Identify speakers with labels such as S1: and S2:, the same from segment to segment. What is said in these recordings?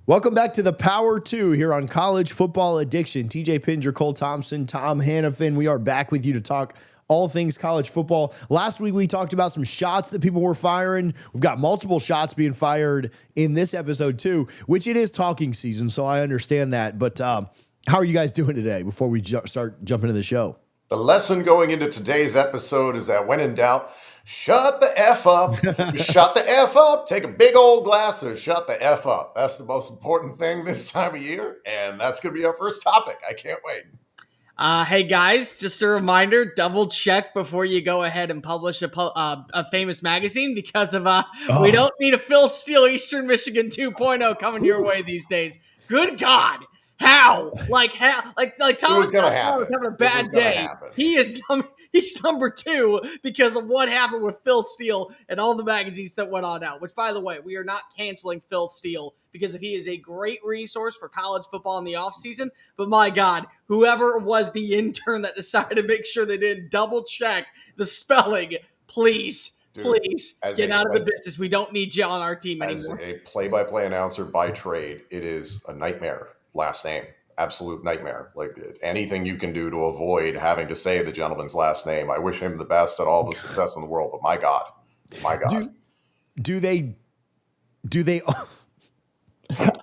S1: Welcome back to the Power 2 here on College Football Addiction. TJ Pittinger, Cole Thompson, Tom Hannifan. We are back with you to talk all things college football. Last week, we talked about some shots that people were firing. We've got multiple shots being fired in this episode, too, which it is talking season, so I understand that. But how are you guys doing today before we start jumping into the show?
S2: The lesson going into today's episode is that when in doubt, shut the F up. Shut the F up. Take a big old glass and shut the F up. That's the most important thing this time of year, and that's going to be our first topic. I can't wait.
S3: Hey guys, just a reminder, double check before you go ahead and publish a famous magazine because of we don't need a Phil Steele Eastern Michigan 2.0 coming your way these days. Good God. How? Like Thomas Castellanos having a bad day. He's number 2 because of what happened with Phil Steele and all the magazines that went on out. Which, by the way, we are not canceling Phil Steele because he is a great resource for college football in the offseason. But my God, whoever was the intern that decided to make sure they didn't double check the spelling, please get out of the business. We don't need you on our team anymore.
S2: As a play-by-play announcer by trade, it is a nightmare. Last name, absolute nightmare. Like anything you can do to avoid having to say the gentleman's last name. I wish him the best and all the success in the world, but my God.
S1: Do they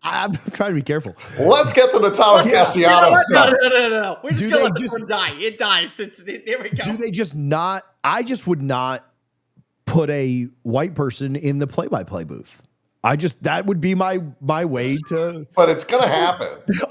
S1: I'm trying to be careful.
S2: Let's get to the Thomas Castellanos stuff.
S3: No. We're just going to let this one die. It dies. Here we go.
S1: Do they just not? I just would not put a white person in the play-by-play booth. That would be my way to.
S2: But it's going to happen.
S1: It's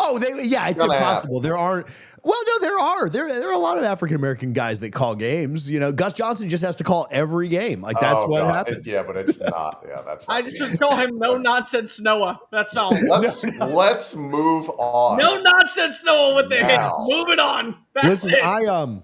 S1: impossible. There are a lot of African-American guys that call games. You know, Gus Johnson just has to call every game. Like that's what happens.
S2: But it's not. Yeah, that's not.
S3: I just would call him No Nonsense Noah. That's all.
S2: Let's move on.
S3: No Nonsense Noah with the hit. Moving on. That's it.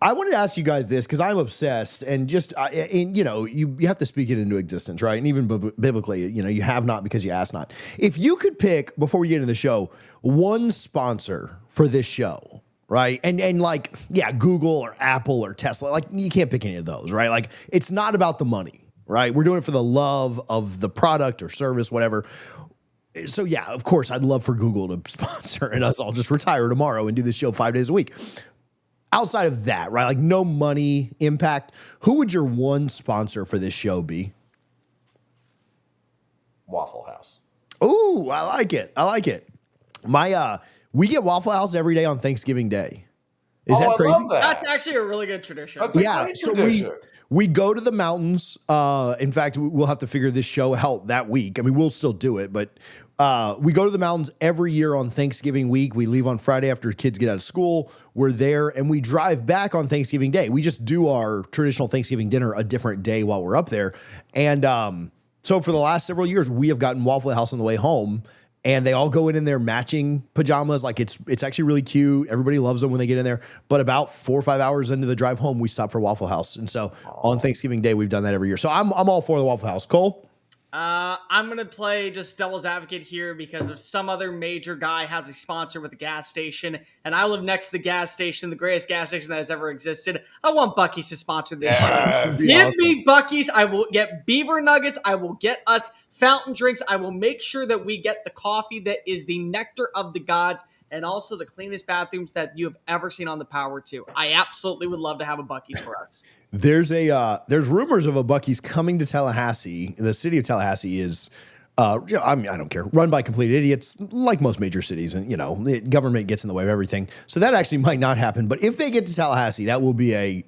S1: I wanted to ask you guys this because I'm obsessed and just, you have to speak it into existence, right? And even biblically, you have not because you ask not. If you could pick, before we get into the show, one sponsor for this show, right? And Google or Apple or Tesla, like you can't pick any of those, right? Like it's not about the money, right? We're doing it for the love of the product or service, whatever. So yeah, of course, I'd love for Google to sponsor and us all just retire tomorrow and do this show 5 days a week. Outside of that, right? Like no money impact. Who would your one sponsor for this show be?
S2: Waffle House.
S1: Ooh, I like it. We get Waffle House every day on Thanksgiving Day. Is that crazy?
S2: I love that.
S3: That's actually a really good tradition.
S2: That's a great tradition.
S1: So we go to the mountains. In fact, we'll have to figure this show out that week. I mean, we'll still do it, but we go to the mountains every year on Thanksgiving week. We leave on Friday after kids get out of school. We're there, and we drive back on Thanksgiving Day. We just do our traditional Thanksgiving dinner a different day while we're up there. And so for the last several years, we have gotten Waffle House on the way home. And they all go in their matching pajamas. Like it's actually really cute. Everybody loves them when they get in there. But about 4 or 5 hours into the drive home, we stop for Waffle House. And so on Thanksgiving Day, we've done that every year. So I'm all for the Waffle House. Cole?
S3: I'm going to play just devil's advocate here because if some other major guy has a sponsor with a gas station and I live next to the gas station, the greatest gas station that has ever existed, I want Buc-ee's to sponsor this.
S2: Yes.
S3: Give me Buc-ee's. I will get beaver nuggets. I will get us fountain drinks. I will make sure that we get the coffee that is the nectar of the gods and also the cleanest bathrooms that you have ever seen on the Power 2. I absolutely would love to have a Buc-ee's for us.
S1: There's rumors of a Buc-ee's coming to Tallahassee. The city of Tallahassee is, I don't care, run by complete idiots like most major cities, and the government gets in the way of everything. So that actually might not happen. But if they get to Tallahassee, that'll be a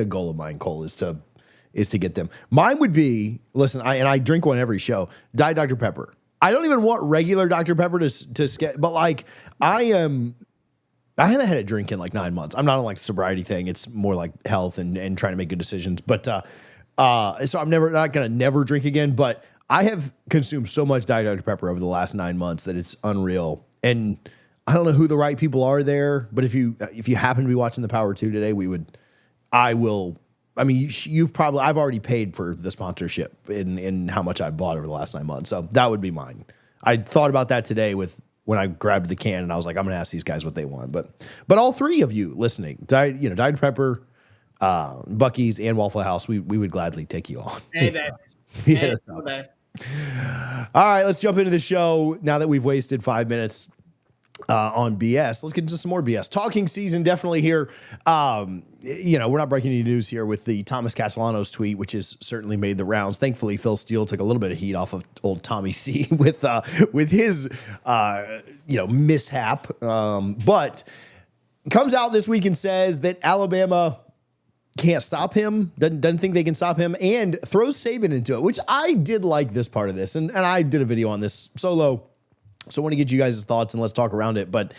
S1: goal of mine, Cole, is to get them. Mine would be, listen, I drink one every show, Diet Dr. Pepper. I don't even want regular Dr. Pepper to skip, but like I haven't had a drink in like 9 months. I'm not on like sobriety thing. It's more like health and trying to make good decisions. But so I'm not going to never drink again, but I have consumed so much Diet Dr. Pepper over the last 9 months that it's unreal. And I don't know who the right people are there, but if you happen to be watching the Power 2 today, I've already paid for the sponsorship in how much I've bought over the last 9 months. So that would be mine. I thought about that today when I grabbed the can and I was like, I'm going to ask these guys what they want. But all three of you listening, Diet Pepper, Buc-ee's and Waffle House, we would gladly take you on.
S3: Hey,
S1: All right, let's jump into the show now that we've wasted 5 minutes on BS. Let's get into some more BS. Talking season definitely here. We're not breaking any news here with the Thomas Castellanos tweet, which has certainly made the rounds. Thankfully, Phil Steele took a little bit of heat off of old Tommy C with his mishap. But comes out this week and says that Alabama can't stop him, doesn't think they can stop him, and throws Saban into it, which I did like this part of this. And I did a video on this solo. So I want to get you guys' thoughts and let's talk around it. But,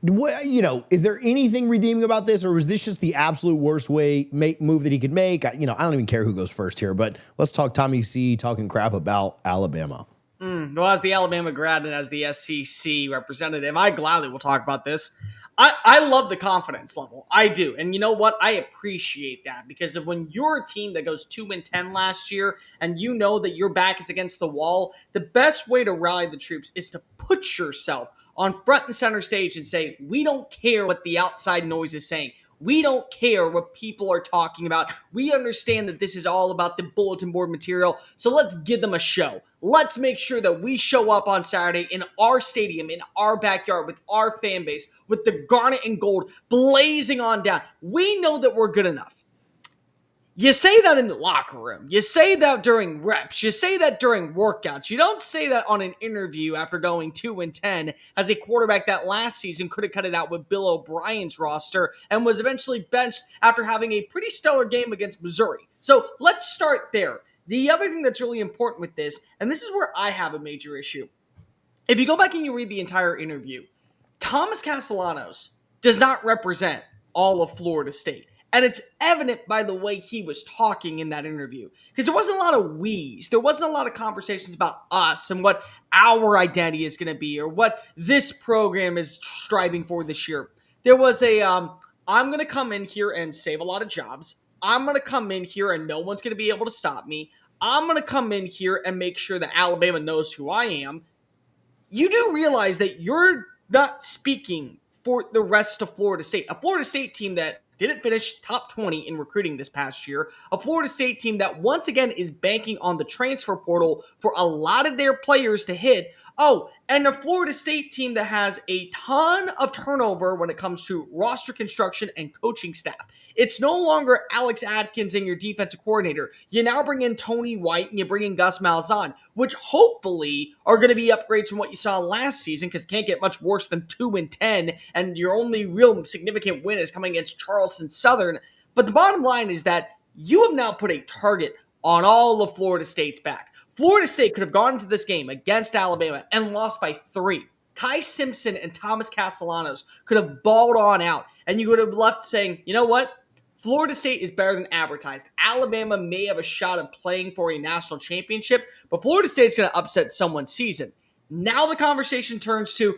S1: is there anything redeeming about this, or was this just the absolute worst move that he could make? I don't even care who goes first here, but let's talk Tommy C talking crap about Alabama.
S3: Well, as the Alabama grad and as the SEC representative, I gladly will talk about this. I love the confidence level. I do. And you know what? I appreciate that, because of when you're a team that goes 2-10 last year and you know that your back is against the wall, the best way to rally the troops is to put yourself on front and center stage and say, we don't care what the outside noise is saying. We don't care what people are talking about. We understand that this is all about the bulletin board material, so let's give them a show. Let's make sure that we show up on Saturday in our stadium, in our backyard, with our fan base, with the garnet and gold blazing on down. We know that we're good enough. You say that in the locker room. You say that during reps. You say that during workouts. You don't say that on an interview after going 2-10 as a quarterback that last season could have cut it out with Bill O'Brien's roster and was eventually benched after having a pretty stellar game against Missouri. So let's start there. The other thing that's really important with this, and this is where I have a major issue. If you go back and you read the entire interview, Thomas Castellanos does not represent all of Florida State. And it's evident by the way he was talking in that interview. Because there wasn't a lot of we's. There wasn't a lot of conversations about us and what our identity is going to be or what this program is striving for this year. There was I'm going to come in here and save a lot of jobs. I'm going to come in here and no one's going to be able to stop me. I'm going to come in here and make sure that Alabama knows who I am. You do realize that you're not speaking for the rest of Florida State. A Florida State team that didn't finish top 20 in recruiting this past year. A Florida State team that once again is banking on the transfer portal for a lot of their players to hit. Oh, and a Florida State team that has a ton of turnover when it comes to roster construction and coaching staff. It's no longer Alex Atkins and your defensive coordinator. You now bring in Tony White and you bring in Gus Malzahn, which hopefully are going to be upgrades from what you saw last season, because it can't get much worse than 2-10, and your only real significant win is coming against Charleston Southern. But the bottom line is that you have now put a target on all of Florida State's back. Florida State could have gone into this game against Alabama and lost by 3. Ty Simpson and Thomas Castellanos could have balled on out, and you would have left saying, you know what? Florida State is better than advertised. Alabama may have a shot of playing for a national championship, but Florida State's going to upset someone's season. Now the conversation turns to,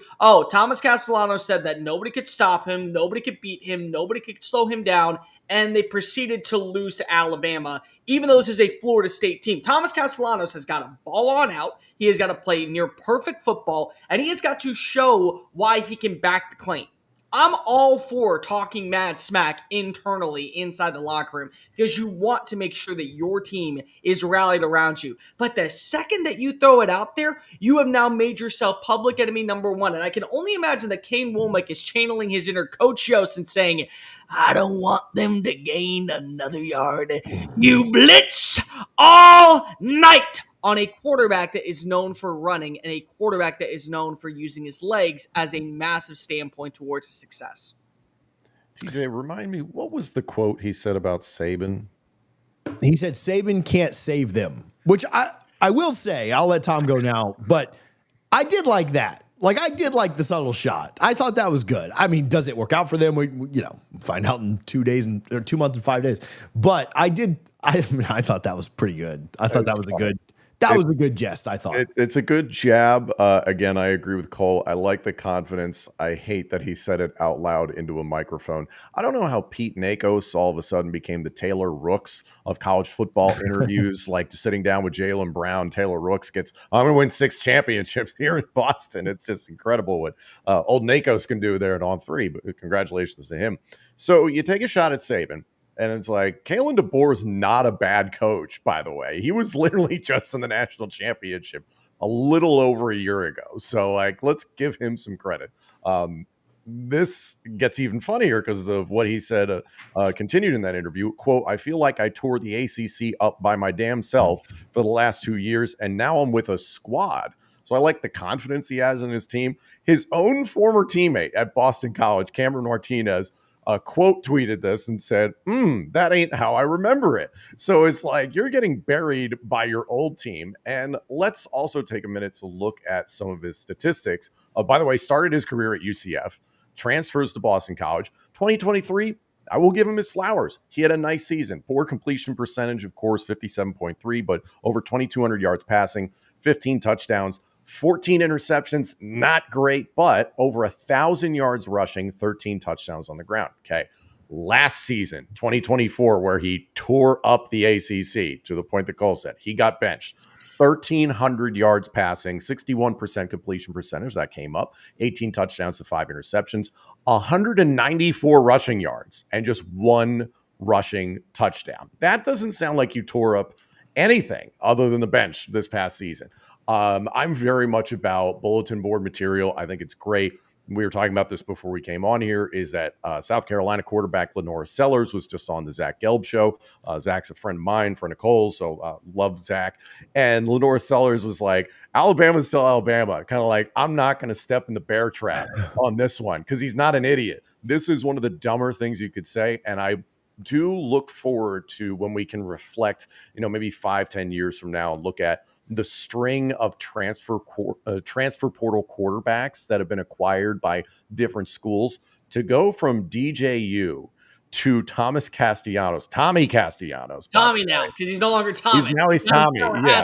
S3: Thomas Castellanos said that nobody could stop him, nobody could beat him, nobody could slow him down, and they proceeded to lose to Alabama, even though this is a Florida State team. Thomas Castellanos has got to ball on out. He has got to play near perfect football, and he has got to show why he can back the claim. I'm all for talking mad smack internally inside the locker room because you want to make sure that your team is rallied around you. But the second that you throw it out there, you have now made yourself public enemy number 1. And I can only imagine that Kane Womack is channeling his inner Coach Yost and saying, I don't want them to gain another yard. You blitz all night on a quarterback that is known for running and a quarterback that is known for using his legs as a massive standpoint towards his success.
S4: TJ, remind me, what was the quote he said about Saban?
S1: He said Saban can't save them, which I will say, I'll let Tom go now, but I did like that. Like, I did like the subtle shot. I thought that was good. I mean, does it work out for them? We find out in 2 days or 2 months and 5 days. But I thought that was pretty good. I thought that was a good. That was a good jest, I thought.
S4: It's a good jab. Again, I agree with Cole. I like the confidence. I hate that he said it out loud into a microphone. I don't know how Pete Nakos all of a sudden became the Taylor Rooks of college football interviews, like sitting down with Jaylen Brown. Taylor Rooks gets, I'm going to win 6 championships here in Boston. It's just incredible what old Nakos can do there at On 3, but congratulations to him. So you take a shot at Saban. And it's like, Kalen DeBoer is not a bad coach, by the way. He was literally just in the national championship a little over a year ago. So, like, let's give him some credit. This gets even funnier because of what he said, continued in that interview. Quote, I feel like I tore the ACC up by my damn self for the last 2 years, and now I'm with a squad. So I like the confidence he has in his team. His own former teammate at Boston College, Cameron Martinez, quote tweeted this and said, that ain't how I remember it. So it's like you're getting buried by your old team. And let's also take a minute to look at some of his statistics. By the way, started his career at UCF, transfers to Boston College. 2023, I will give him his flowers. He had a nice season. Poor completion percentage, of course, 57.3, but over 2,200 yards passing, 15 touchdowns, 14 interceptions, not great, but over 1,000 yards rushing, 13 touchdowns on the ground. Okay. Last season, 2024, where he tore up the ACC to the point that Cole said, he got benched. 1,300 yards passing, 61% completion percentage. That came up. 18 touchdowns to 5 interceptions, 194 rushing yards, and just 1 rushing touchdown. That doesn't sound like you tore up anything other than the bench this past season. I'm very much about bulletin board material. I think it's great. We were talking about this before we came on here, is that South Carolina quarterback Lenora Sellers was just on the Zach Gelb show. Zach's a friend of mine, friend of Cole's, so love Zach. And Lenora Sellers was like, Alabama's still Alabama. Kind of like, I'm not going to step in the bear trap on this one because he's not an idiot. This is one of the dumber things you could say, and I do look forward to when we can reflect, maybe 5-10 years from now and look at the string of transfer portal quarterbacks that have been acquired by different schools to go from DJU to Thomas Castellanos, Tommy Castellanos.
S3: Tommy now, because he's no longer Tommy.
S4: He's Tommy. Yeah.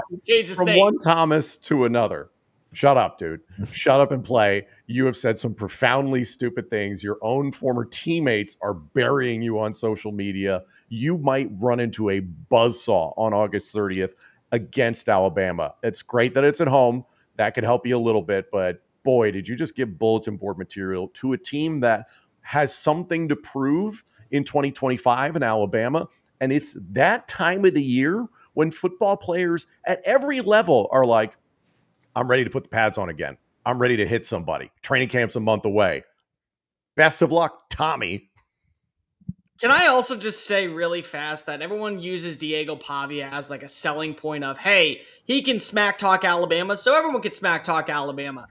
S4: From
S3: name.
S4: One Thomas to another. Shut up, dude. Shut up and play. You have said some profoundly stupid things. Your own former teammates are burying you on social media. You might run into a buzzsaw on August 30th against Alabama. It's great that it's at home. That could help you a little bit, but boy, did you just give bulletin board material to a team that has something to prove in 2025 in Alabama. And it's that time of the year when football players at every level are like, I'm ready to put the pads on again. I'm ready to hit somebody. Training camp's a month away. Best of luck, Tommy.
S3: Can I also just say really fast that everyone uses Diego Pavia as like a selling point of, hey, he can smack talk Alabama, so everyone can smack talk Alabama.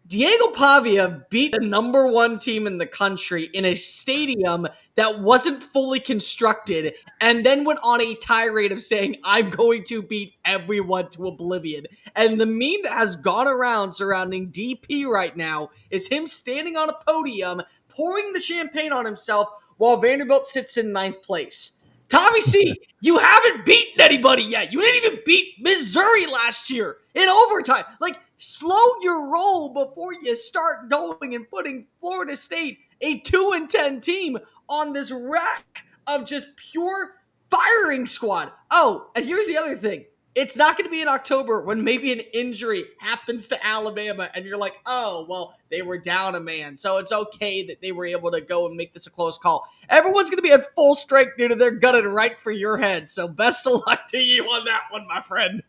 S3: Diego Pavia beat the number 1 team in the country in a stadium that wasn't fully constructed and then went on a tirade of saying, I'm going to beat everyone to oblivion. And the meme that has gone around surrounding DP right now is him standing on a podium, pouring the champagne on himself while Vanderbilt sits in 9th place. Tommy C, you haven't beaten anybody yet. You didn't even beat Missouri last year in overtime. Like, slow your roll before you start going and putting Florida State, a 2-10 team, on this rack of just pure firing squad. Oh, and here's the other thing. It's not going to be in October when maybe an injury happens to Alabama and you're like, oh, well, they were down a man, so it's okay that they were able to go and make this a close call. Everyone's going to be at full strength, dude, and they're gunning right for your head. So best of luck to you on that one, my friend.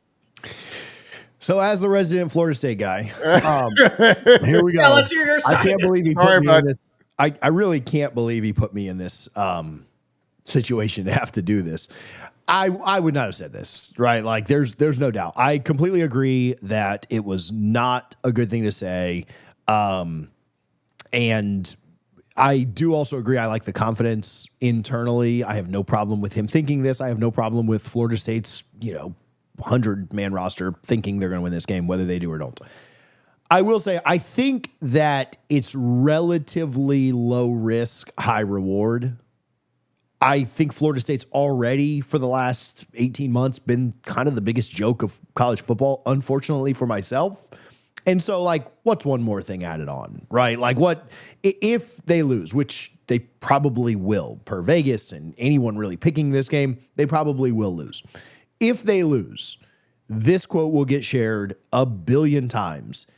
S1: So as the resident Florida State guy, here we go.
S3: Yeah, let's hear your side.
S1: I can't believe he put me in this. I really can't believe he put me in this situation to have to do this. I would not have said this, right? Like there's no doubt. I completely agree that it was not a good thing to say. And I do also agree. I like the confidence internally. I have no problem with him thinking this. I have no problem with Florida State's, 100-man roster thinking they're going to win this game, whether they do or don't. I will say, I think that it's relatively low risk, high reward. I think Florida State's already, for the last 18 months, been kind of the biggest joke of college football, unfortunately for myself. And so, like, what's one more thing added on, right? Like, what if they lose, which they probably will, per Vegas and anyone really picking this game, they probably will lose. If they lose, this quote will get shared 1 billion times.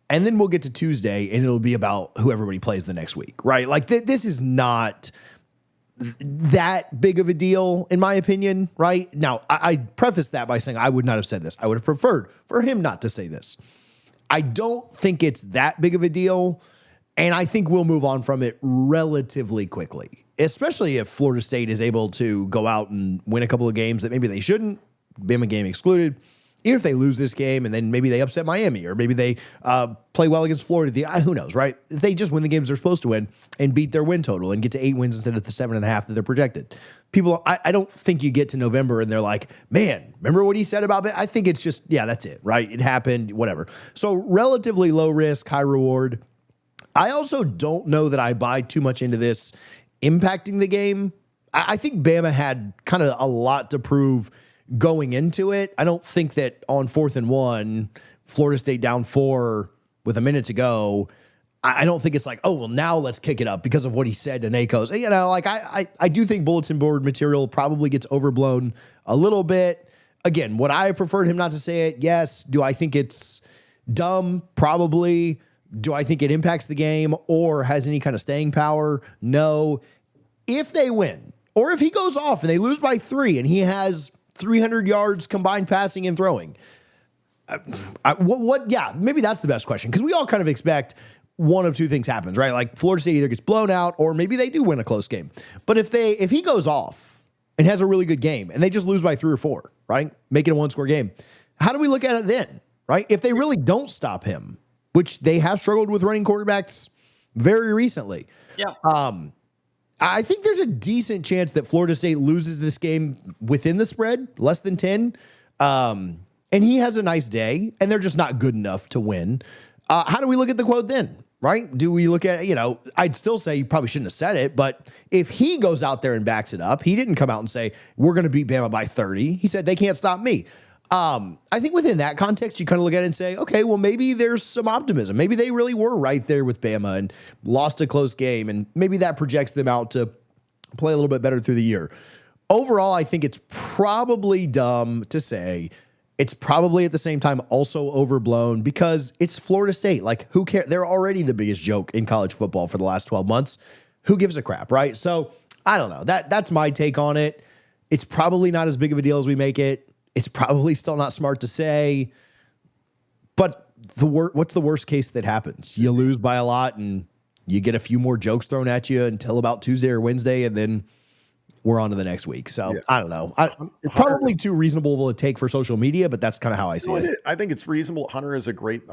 S1: And then we'll get to Tuesday, and it'll be about who everybody plays the next week, right? Like, this is not that big of a deal, in my opinion, right? Now, I preface that by saying I would not have said this. I would have preferred for him not to say this. I don't think it's that big of a deal, and I think we'll move on from it relatively quickly, especially if Florida State is able to go out and win a couple of games that maybe they shouldn't, Bama game excluded. Even if they lose this game and then maybe they upset Miami or maybe they play well against Florida, who knows, right? If they just win the games they're supposed to win and beat their win total and get to 8 wins instead of the 7.5 that they're projected. People, I don't think you get to November and they're like, man, remember what he said about it? I think it's just, yeah, that's it, right? It happened, whatever. So relatively low risk, high reward. I also don't know that I buy too much into this impacting the game. I think Bama had kind of a lot to prove going into it. I don't think that on 4th and 1, Florida State down 4 with a minute to go, I don't think it's like, oh, well, now let's kick it up because of what he said to Nakos. You know, like I do think bulletin board material probably gets overblown a little bit. Again, would I have preferred him not to say it? Yes. Do I think it's dumb? Probably. Do I think it impacts the game or has any kind of staying power? No. If they win, or if he goes off and they lose by 3 and he has 300 yards combined passing and throwing. Yeah, maybe that's the best question because we all kind of expect one of two things happens, right? Like Florida State either gets blown out or maybe they do win a close game. But if he goes off and has a really good game and they just lose by 3 or 4, right? Make it a 1-score game. How do we look at it then, right? If they really don't stop him, which they have struggled with running quarterbacks very recently. Yeah. I think there's a decent chance that Florida State loses this game within the spread, less than 10. And he has a nice day, and they're just not good enough to win. How do we look at the quote then, right? Do we look at, I'd still say you probably shouldn't have said it, but if he goes out there and backs it up, he didn't come out and say, we're going to beat Bama by 30. He said, they can't stop me. I think within that context, you kind of look at it and say, okay, well, maybe there's some optimism. Maybe they really were right there with Bama and lost a close game, and maybe that projects them out to play a little bit better through the year. Overall, I think it's probably dumb to say. It's probably at the same time also overblown because it's Florida State. Like, who cares? They're already the biggest joke in college football for the last 12 months. Who gives a crap, right? So I don't know. That's my take on it. It's probably not as big of a deal as we make it. It's probably still not smart to say, but what's the worst case that happens? You lose by a lot and you get a few more jokes thrown at you until about Tuesday or Wednesday, and then we're on to the next week. So yeah. I don't know. It's probably too reasonable to take for social media, but that's kind of how I see it.
S4: I think it's reasonable. Hunter is a great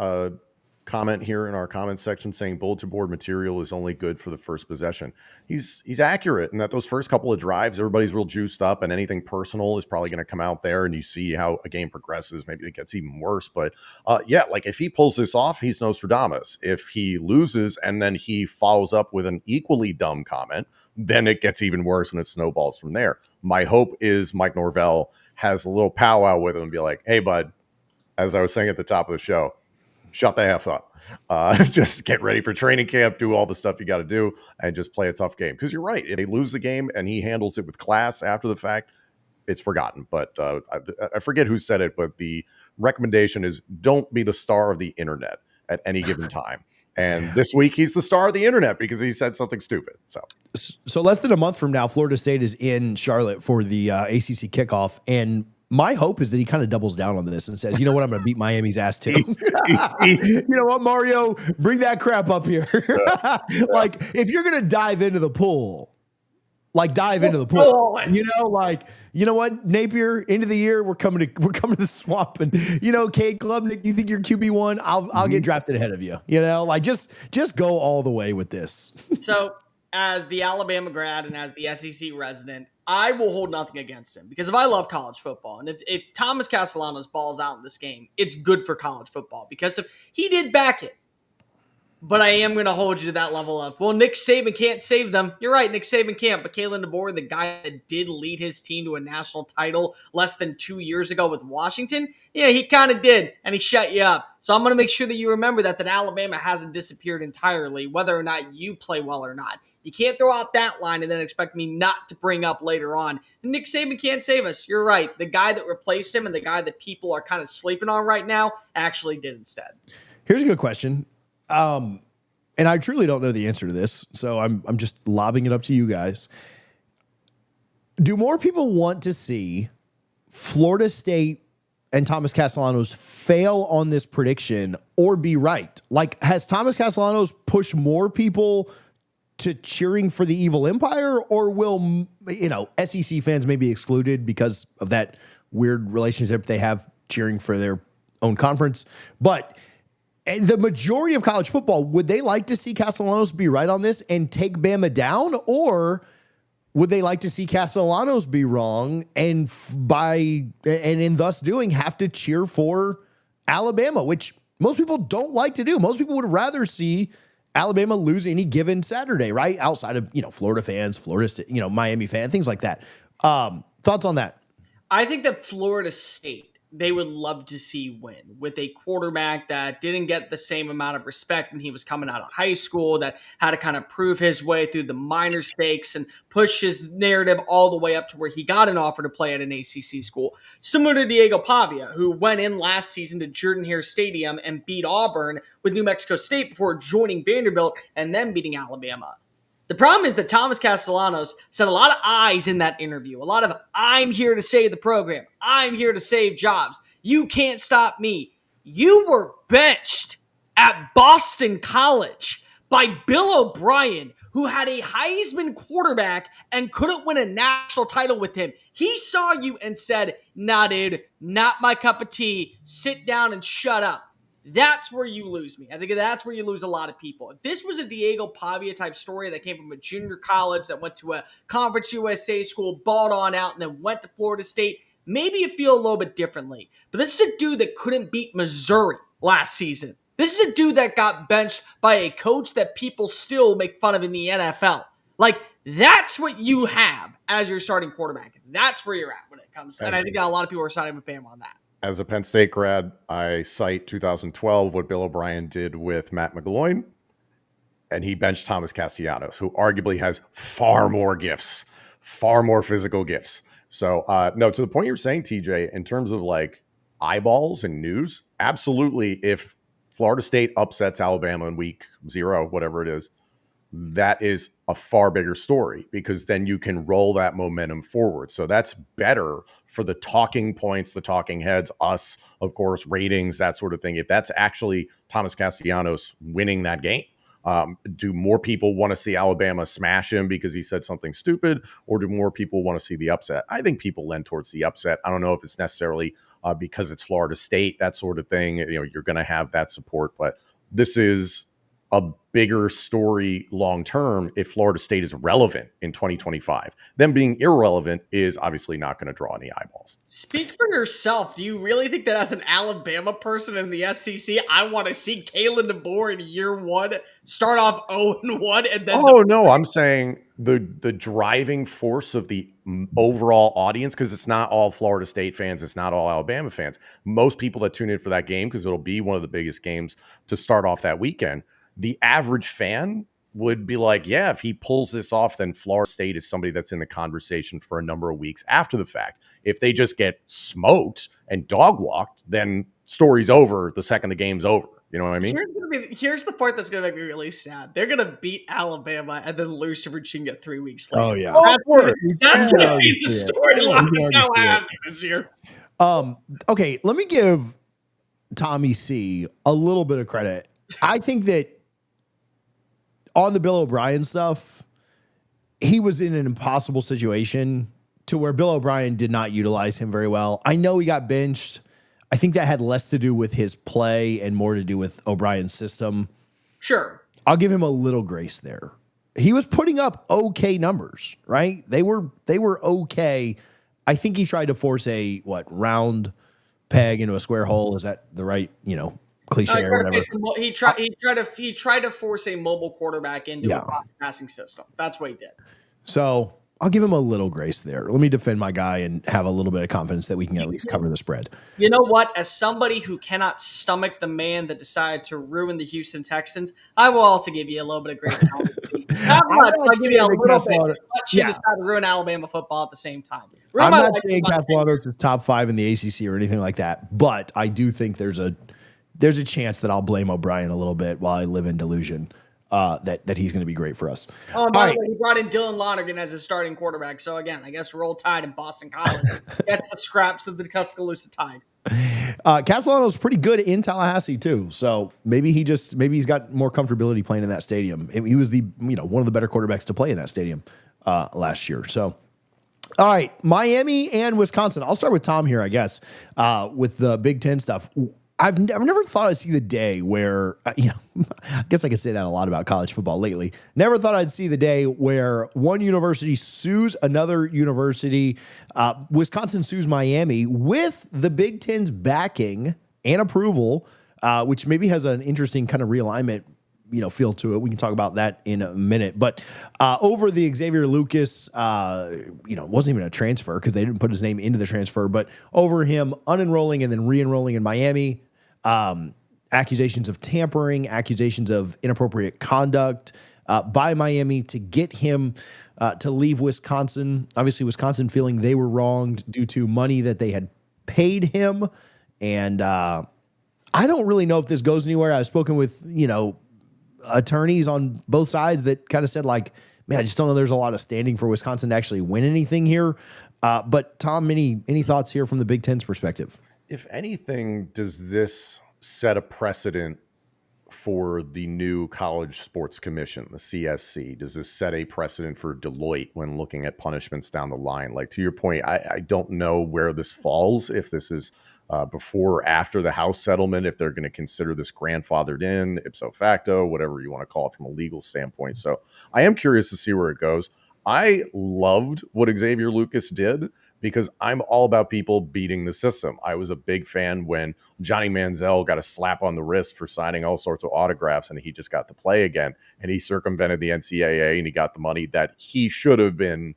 S4: comment here in our comment section saying bulletin board material is only good for the first possession. He's accurate in that those first couple of drives, everybody's real juiced up and anything personal is probably going to come out there and you see how a game progresses. Maybe it gets even worse, but like if he pulls this off, he's Nostradamus. If he loses and then he follows up with an equally dumb comment, then it gets even worse and it snowballs from there. My hope is Mike Norvell has a little powwow with him and be like, hey bud, as I was saying at the top of the show, shut the F up. Just get ready for training camp, do all the stuff you got to do, and just play a tough game. Because you're right. If they lose the game and he handles it with class after the fact, it's forgotten. But I forget who said it, but the recommendation is don't be the star of the internet at any given time. And this week, he's the star of the internet because he said something stupid. So
S1: less than a month from now, Florida State is in Charlotte for the ACC kickoff. And my hope is that he kind of doubles down on this and says, you know what, I'm going to beat Miami's ass too. You know what, Mario, bring that crap up here. Like, if you're going to dive into the pool, dive into the pool. You know what, Napier, end of the year, we're coming to the swamp. And, Cade Klubnik, you think you're QB1? I'll get drafted ahead of you. Just go all the way with this.
S3: So, as the Alabama grad and as the SEC resident, I will hold nothing against him because if I love college football and if Thomas Castellanos balls out in this game, it's good for college football because if he did back it. But I am going to hold you to that level of, well, Nick Saban can't save them. You're right, Nick Saban can't. But Kalen DeBoer, the guy that did lead his team to a national title less than 2 years ago with Washington, yeah, he kind of did, and he shut you up. So I'm going to make sure that you remember that Alabama hasn't disappeared entirely, whether or not you play well or not. You can't throw out that line and then expect me not to bring up later on. Nick Saban can't save us. You're right. The guy that replaced him and the guy that people are kind of sleeping on right now actually did instead.
S1: Here's a good question. And I truly don't know the answer to this, so I'm just lobbing it up to you guys. Do more people want to see Florida State and Thomas Castellanos fail on this prediction or be right? Like, has Thomas Castellanos pushed more people to cheering for the evil empire, or will, SEC fans may be excluded because of that weird relationship they have cheering for their own conference? But the majority of college football, would they like to see Castellanos be right on this and take Bama down, or would they like to see Castellanos be wrong and in thus doing have to cheer for Alabama, which most people don't like to do? Most people would rather see Alabama lose any given Saturday, right? Outside of, Florida fans, Florida State, Miami fans, things like that. Thoughts on that?
S3: I think that Florida State, they would love to see win with a quarterback that didn't get the same amount of respect when he was coming out of high school, that had to kind of prove his way through the minor stakes and push his narrative all the way up to where he got an offer to play at an ACC school. Similar to Diego Pavia, who went in last season to Jordan-Hare Stadium and beat Auburn with New Mexico State before joining Vanderbilt and then beating Alabama. The problem is that Thomas Castellanos said a lot of I's in that interview. A lot of, I'm here to save the program. I'm here to save jobs. You can't stop me. You were benched at Boston College by Bill O'Brien, who had a Heisman quarterback and couldn't win a national title with him. He saw you and said, nah, dude, not my cup of tea. Sit down and shut up. That's where you lose me. I think that's where you lose a lot of people. If this was a Diego Pavia type story that came from a junior college that went to a Conference USA school, balled on out, and then went to Florida State, maybe you feel a little bit differently. But this is a dude that couldn't beat Missouri last season. This is a dude that got benched by a coach that people still make fun of in the NFL. Like, that's what you have as your starting quarterback. That's where you're at when it comes. And I think that a lot of people are siding with Bama on that.
S4: As a Penn State grad, I cite 2012, what Bill O'Brien did with Matt McGloin, and he benched Thomas Castellanos, who arguably has far more gifts, far more physical gifts. So, no, to the point you're saying, TJ, in terms of like eyeballs and news, absolutely. If Florida State upsets Alabama in week 0, whatever it is, that is a far bigger story, because then you can roll that momentum forward. So that's better for the talking points, the talking heads, us, of course, ratings, that sort of thing. If that's actually Thomas Castellanos winning that game, do more people want to see Alabama smash him because he said something stupid, or do more people want to see the upset? I think people lend towards the upset. I don't know if it's necessarily because it's Florida State, that sort of thing. You're going to have that support, but this is a bigger story long term if Florida State is relevant in 2025. Them being irrelevant is obviously not going to draw any eyeballs.
S3: Speak for yourself. Do you really think that as an Alabama person in the SEC, I want to see Kalen DeBoer in year 1 start off 0-1 and then?
S4: Oh no, I'm saying the driving force of the overall audience, because it's not all Florida State fans, it's not all Alabama fans. Most people that tune in for that game, because it'll be one of the biggest games to start off that weekend, the average fan would be like, yeah, if he pulls this off, then Florida State is somebody that's in the conversation for a number of weeks after the fact. If they just get smoked and dog walked, then story's over the second the game's over. You know what I mean?
S3: Here's the part that's going to make me really sad. They're going to beat Alabama and then lose to Virginia 3 weeks later.
S1: Oh, yeah.
S3: That's going to be the storyline of Tallahassee this year.
S1: Okay, let me give Tommy C a little bit of credit. I think that on the Bill O'Brien stuff, he was in an impossible situation to where Bill O'Brien did not utilize him very well. I know he got benched. I think that had less to do with his play and more to do with O'Brien's system.
S3: Sure.
S1: I'll give him a little grace there. He was putting up okay numbers, right? They were okay. I think he tried to force a round peg into a square hole. Is that the right, cliche or whatever?
S3: He tried to force a mobile quarterback into a passing system. That's what he did.
S1: So I'll give him a little grace there. Let me defend my guy and have a little bit of confidence that we can at least cover the spread.
S3: You know what? As somebody who cannot stomach the man that decided to ruin the Houston Texans, I will also give you a little bit of grace. I'll give you a little bit. But you decide to ruin Alabama football at the same time.
S1: I'm not saying Castellanos is top 5 in the ACC or anything like that, but I do think there's a chance that I'll blame O'Brien a little bit while I live in delusion. that he's going to be great for us.
S3: Oh, and by the way, he brought in Dylan Lonergan as his starting quarterback. So again, I guess roll tide in Boston College. That's the scraps of the Tuscaloosa Tide.
S1: Castellanos pretty good in Tallahassee too, so maybe he's got more comfortability playing in that stadium. He was one of the better quarterbacks to play in that stadium last year. So, all right, Miami and Wisconsin. I'll start with Tom here, I guess, with the Big Ten stuff. I've never thought I'd see the day where, I guess I could say that a lot about college football lately. Never thought I'd see the day where one university sues another university. Wisconsin sues Miami with the Big Ten's backing and approval, which maybe has an interesting kind of realignment, feel to it. We can talk about that in a minute. But over the Xavier Lucas, it wasn't even a transfer because they didn't put his name into the transfer, but over him unenrolling and then re-enrolling in Miami. Accusations of tampering, accusations of inappropriate conduct by Miami to get him to leave Wisconsin. Obviously, Wisconsin feeling they were wronged due to money that they had paid him. And I don't really know if this goes anywhere. I've spoken with, attorneys on both sides that kind of said like, man, I just don't know there's a lot of standing for Wisconsin to actually win anything here. But Tom, any thoughts here from the Big Ten's perspective?
S4: If anything, does this set a precedent for the new College Sports Commission, the CSC? Does this set a precedent for Deloitte when looking at punishments down the line? Like, to your point, I don't know where this falls, if this is before or after the House settlement, if they're going to consider this grandfathered in, ipso facto, whatever you want to call it from a legal standpoint. So I am curious to see where it goes. I loved what Xavier Lucas did, because I'm all about people beating the system. I was a big fan when Johnny Manziel got a slap on the wrist for signing all sorts of autographs and he just got to play again. And he circumvented the NCAA and he got the money that he should have been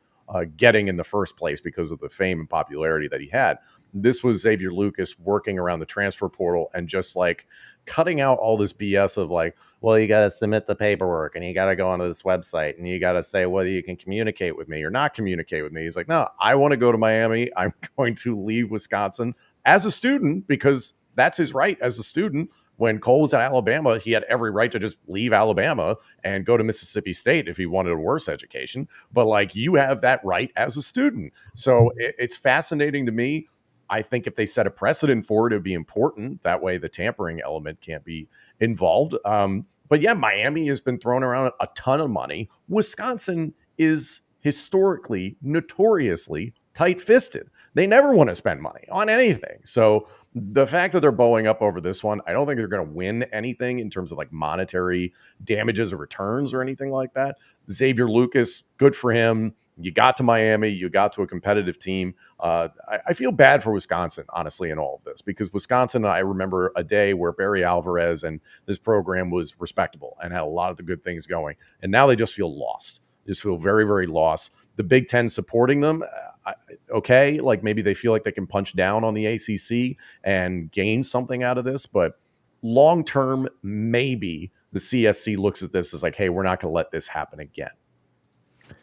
S4: getting in the first place because of the fame and popularity that he had. This was Xavier Lucas working around the transfer portal and just like cutting out all this BS of like, well, you got to submit the paperwork and you got to go onto this website and you got to say whether you can communicate with me or not communicate with me. He's like, no, I want to go to Miami. I'm going to leave Wisconsin as a student because that's his right as a student. When Cole was at Alabama, he had every right to just leave Alabama and go to Mississippi State if he wanted a worse education. But like, you have that right as a student. So it's fascinating to me. I think if they set a precedent for it, it'd be important. That way the tampering element can't be involved. But yeah, Miami has been throwing around a ton of money. Wisconsin is historically, notoriously tight-fisted. They never want to spend money on anything. So the fact that they're bowing up over this one, I don't think they're going to win anything in terms of like monetary damages or returns or anything like that. Xavier Lucas, good for him. You got to Miami, you got to a competitive team. I feel bad for Wisconsin, honestly, in all of this, because Wisconsin, I remember a day where Barry Alvarez and this program was respectable and had a lot of the good things going. And now they just feel lost. Just feel very, very lost. The Big Ten supporting them, okay, like maybe they feel like they can punch down on the ACC and gain something out of this. But long term, maybe the CSC looks at this as like, hey, we're not going to let this happen again.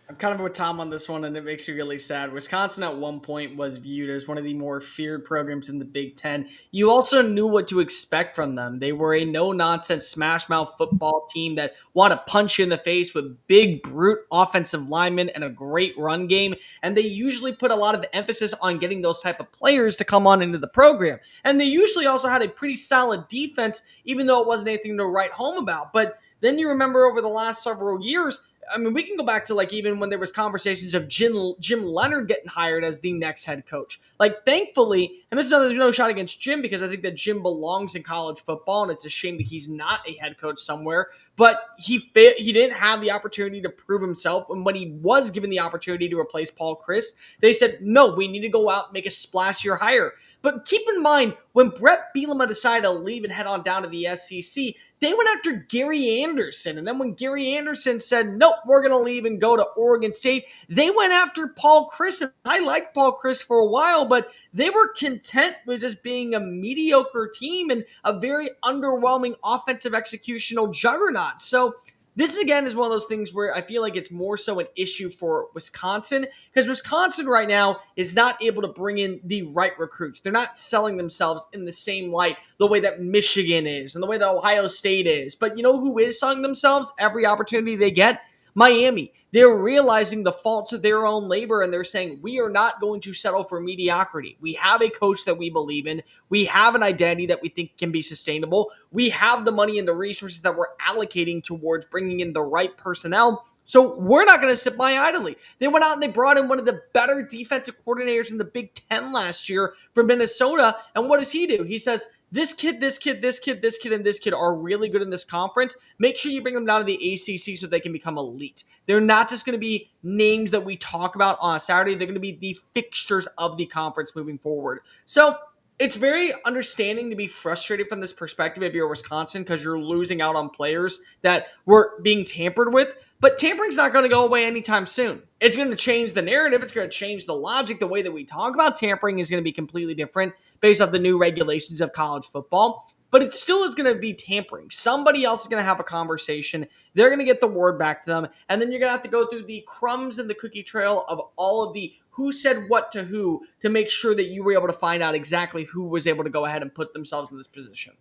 S3: I'm kind of with Tom on this one, and it makes me really sad. Wisconsin at one point was viewed as one of the more feared programs in the Big Ten. You also knew what to expect from them. They were a no-nonsense, smash-mouth football team that want to punch you in the face with big, brute offensive linemen and a great run game, and they usually put a lot of the emphasis on getting those type of players to come on into the program. And they usually also had a pretty solid defense, even though it wasn't anything to write home about. But then you remember over the last several years, I mean, we can go back to like even when there was conversations of Jim Leonard getting hired as the next head coach. Like, thankfully, and there's no shot against Jim because I think that Jim belongs in college football, and it's a shame that he's not a head coach somewhere. But he didn't have the opportunity to prove himself. And when he was given the opportunity to replace Paul Chryst, they said, no, we need to go out and make a splashier hire. But keep in mind, when Brett Bielema decided to leave and head on down to the SEC, they went after Gary Anderson. And then when Gary Anderson said, nope, we're going to leave and go to Oregon State, they went after Paul Chryst. And I liked Paul Chryst for a while, but they were content with just being a mediocre team and a very underwhelming offensive executional juggernaut. So This again is one of those things where I feel like it's more so an issue for Wisconsin, because Wisconsin right now is not able to bring in the right recruits. They're not selling themselves in the same light the way that Michigan is and the way that Ohio State is. But you know who is selling themselves every opportunity they get? Miami. They're realizing the faults of their own labor, and they're saying, we are not going to settle for mediocrity. We have a coach that we believe in. We have an identity that we think can be sustainable. We have the money and the resources that we're allocating towards bringing in the right personnel. So we're not going to sit by idly. They went out and they brought in one of the better defensive coordinators in the Big Ten last year from Minnesota. And what does he do? He says, this kid, and this kid are really good in this conference. Make sure you bring them down to the ACC so they can become elite. They're not just going to be names that we talk about on a Saturday. They're going to be the fixtures of the conference moving forward. So it's very understanding to be frustrated from this perspective if you're Wisconsin, because you're losing out on players that were being tampered with. But tampering's not going to go away anytime soon. It's going to change the narrative. It's going to change the logic. The way that we talk about tampering is going to be completely different based off the new regulations of college football. But it still is going to be tampering. Somebody else is going to have a conversation. They're going to get the word back to them. And then you're going to have to go through the crumbs and the cookie trail of all of the who said what to who to make sure that you were able to find out exactly who was able to go ahead and put themselves in this position.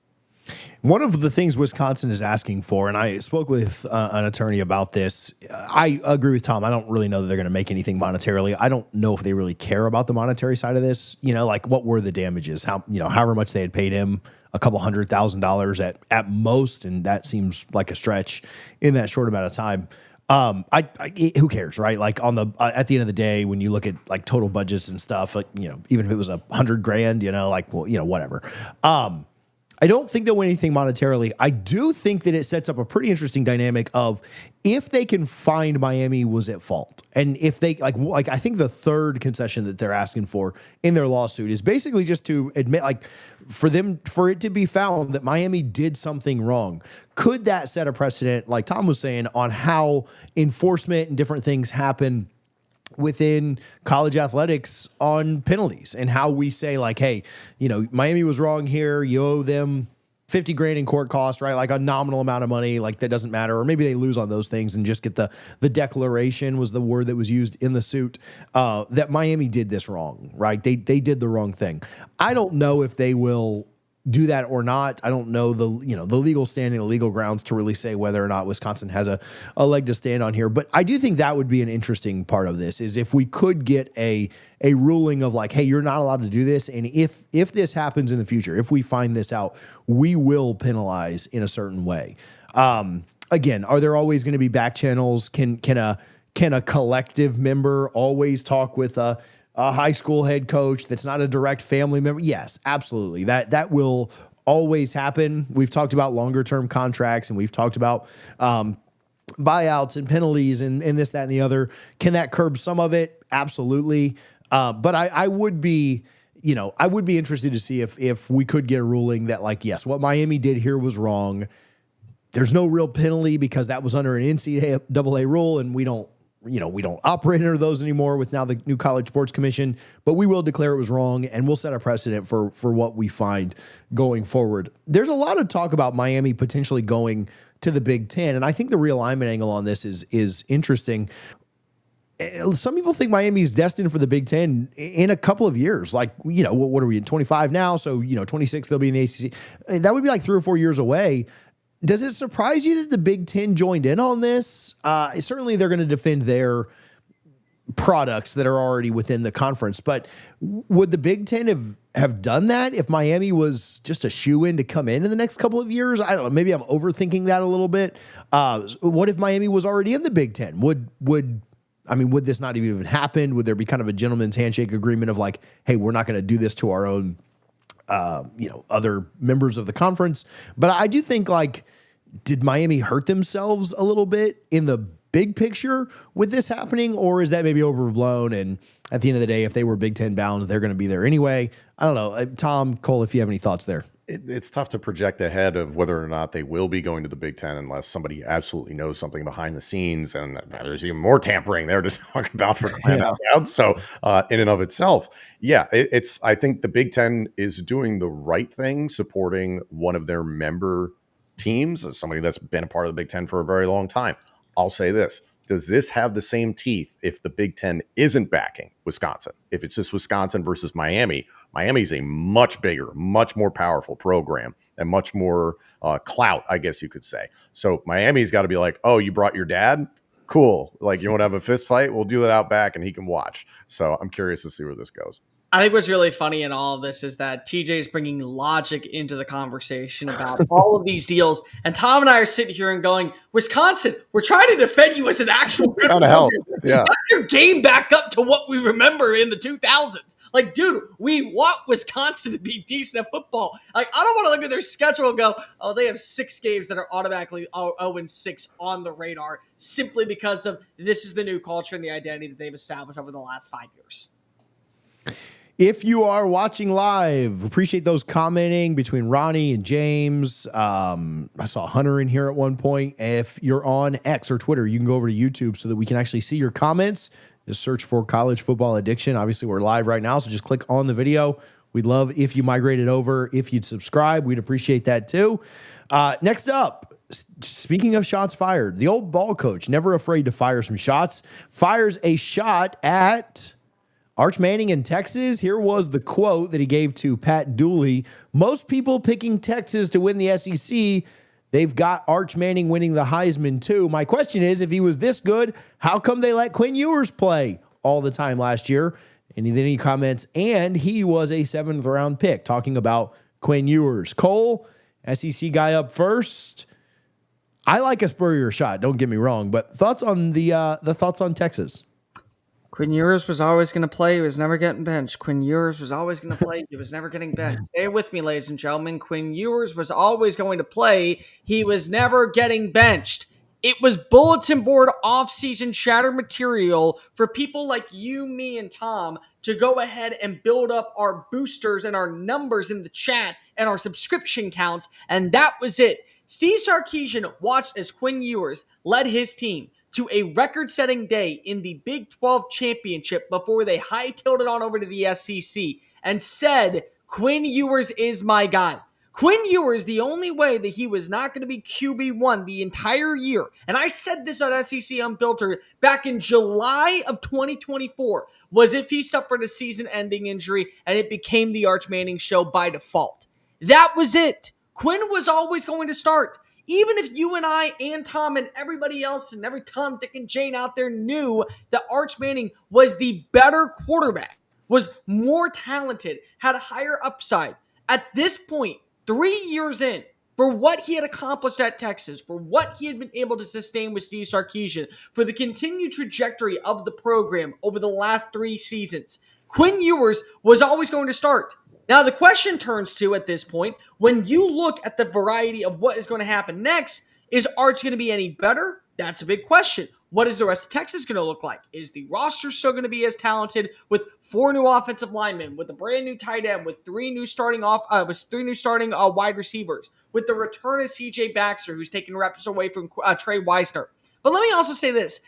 S1: One of the things Wisconsin is asking for, and I spoke with an attorney about this, I agree with Tom. I don't really know that they're going to make anything monetarily. I don't know if they really care about the monetary side of this. You know, like what were the damages? However much they had paid him, a couple $100,000 at most, and that seems like a stretch in that short amount of time. Who cares, right? Like at the end of the day, when you look at like total budgets and stuff, like, even if it was $100,000, whatever. I don't think they'll win anything monetarily. I do think that it sets up a pretty interesting dynamic of if they can find Miami was at fault. And if they like I think the third concession that they're asking for in their lawsuit is basically just to admit, for it to be found that Miami did something wrong. Could that set a precedent, like Tom was saying, on how enforcement and different things happen within college athletics on penalties, and how we say hey, Miami was wrong here. You owe them $50,000 in court costs, right? Like a nominal amount of money, like that doesn't matter. Or maybe they lose on those things and just get the declaration was the word that was used in the suit, that Miami did this wrong, right? They did the wrong thing. I don't know if they will do that or not. I don't know the legal standing, the legal grounds to really say whether or not Wisconsin has a leg to stand on here. But I do think that would be an interesting part of this, is if we could get a ruling of hey, you're not allowed to do this. And if this happens in the future, if we find this out, we will penalize in a certain way. Again, are there always going to be back channels? Can a collective member always talk with a high school head coach that's not a direct family member? Yes, absolutely. That will always happen. We've talked about longer term contracts, and we've talked about buyouts and penalties and this, that, and the other. Can that curb some of it? Absolutely. But I would be interested to see if we could get a ruling that yes, what Miami did here was wrong. There's no real penalty because that was under an NCAA rule, and we don't operate under those anymore with now the new College Sports Commission, but we will declare it was wrong, and we'll set a precedent for what we find going forward. There's a lot of talk about Miami potentially going to the Big Ten, and I think the realignment angle on this is interesting. Some people think Miami's destined for the Big Ten in a couple of years. What are we in 25 now? So, 26, they'll be in the ACC. That would be 3 or 4 years away. Does it surprise you that the Big Ten joined in on this? Certainly they're going to defend their products that are already within the conference, but would the Big Ten have done that if Miami was just a shoe-in to come in the next couple of years? I don't know. Maybe I'm overthinking that a little bit. What if Miami was already in the Big Ten? Would this not even happen? Would there be kind of a gentleman's handshake agreement of hey, we're not going to do this to our own other members of the conference? But I do think did Miami hurt themselves a little bit in the big picture with this happening, or is that maybe overblown? And at the end of the day, if they were Big Ten bound, they're going to be there anyway. I don't know. Tom, Cole, if you have any thoughts there.
S4: It's tough to project ahead of whether or not they will be going to the Big Ten unless somebody absolutely knows something behind the scenes, and there's even more tampering there to talk about for crying out loud. So in and of itself, I think the Big Ten is doing the right thing, supporting one of their member teams, as somebody that's been a part of the Big Ten for a very long time, I'll say this. Does this have the same teeth if the Big Ten isn't backing Wisconsin? If it's just Wisconsin versus Miami, Miami's a much bigger, much more powerful program and much more clout, I guess you could say. So Miami's got to be like, oh, you brought your dad? Cool. Like, you want to have a fist fight? We'll do that out back and he can watch. So I'm curious to see where this goes.
S3: I think what's really funny in all of this is that TJ is bringing logic into the conversation about all of these deals. And Tom and I are sitting here and going, Wisconsin, we're trying to defend you as an actual good
S4: Trying to help. Yeah.
S3: Start your game back up to what we remember in the 2000s. Like, dude, we want Wisconsin to be decent at football. Like, I don't want to look at their schedule and go, oh, they have 6 games that are automatically 0-6 on the radar simply because of this is the new culture and the identity that they've established over the last 5 years.
S1: If you are watching live, appreciate those commenting between Ronnie and James. I saw Hunter in here at one point. If you're on X or Twitter, you can go over to YouTube so that we can actually see your comments. Just search for College Football Addiction. Obviously, we're live right now, so just click on the video. We'd love if you migrated over. If you'd subscribe, we'd appreciate that too. Next up, speaking of shots fired, the old ball coach, never afraid to fire some shots, fires a shot at Arch Manning in Texas. Here was the quote that he gave to Pat Dooley. Most people picking Texas to win the SEC. They've got Arch Manning winning the Heisman too. My question is, if he was this good, how come they let Quinn Ewers play all the time last year? And then he comments, and he was a 7th round pick, talking about Quinn Ewers. Cole, SEC guy up first. I like a Spurrier shot, don't get me wrong, but thoughts on the thoughts on Texas?
S3: Quinn Ewers was always going to play. He was never getting benched. Quinn Ewers was always going to play. He was never getting benched. Stay with me, ladies and gentlemen. Quinn Ewers was always going to play. He was never getting benched. It was bulletin board off-season chatter material for people like you, me, and Tom to go ahead and build up our boosters and our numbers in the chat and our subscription counts, and that was it. Steve Sarkisian watched as Quinn Ewers led his team to a record-setting day in the Big 12 championship before they hightailed it on over to the SEC and said, Quinn Ewers is my guy. Quinn Ewers, the only way that he was not going to be QB1 the entire year, and I said this on SEC Unfiltered back in July of 2024, was if he suffered a season-ending injury and it became the Arch Manning show by default. That was it. Quinn was always going to start. Even if you and I and Tom and everybody else and every Tom, Dick, and Jane out there knew that Arch Manning was the better quarterback, was more talented, had a higher upside, at this point, 3 years in, for what he had accomplished at Texas, for what he had been able to sustain with Steve Sarkisian, for the continued trajectory of the program over the last 3 seasons, Quinn Ewers was always going to start. Now, the question turns to, at this point, when you look at the variety of what is going to happen next, is Arch going to be any better? That's a big question. What is the rest of Texas going to look like? Is the roster still going to be as talented with 4 new offensive linemen, with a brand new tight end, with 3 new starting wide receivers, with the return of CJ Baxter, who's taking reps away from Trey Weisner? But let me also say this.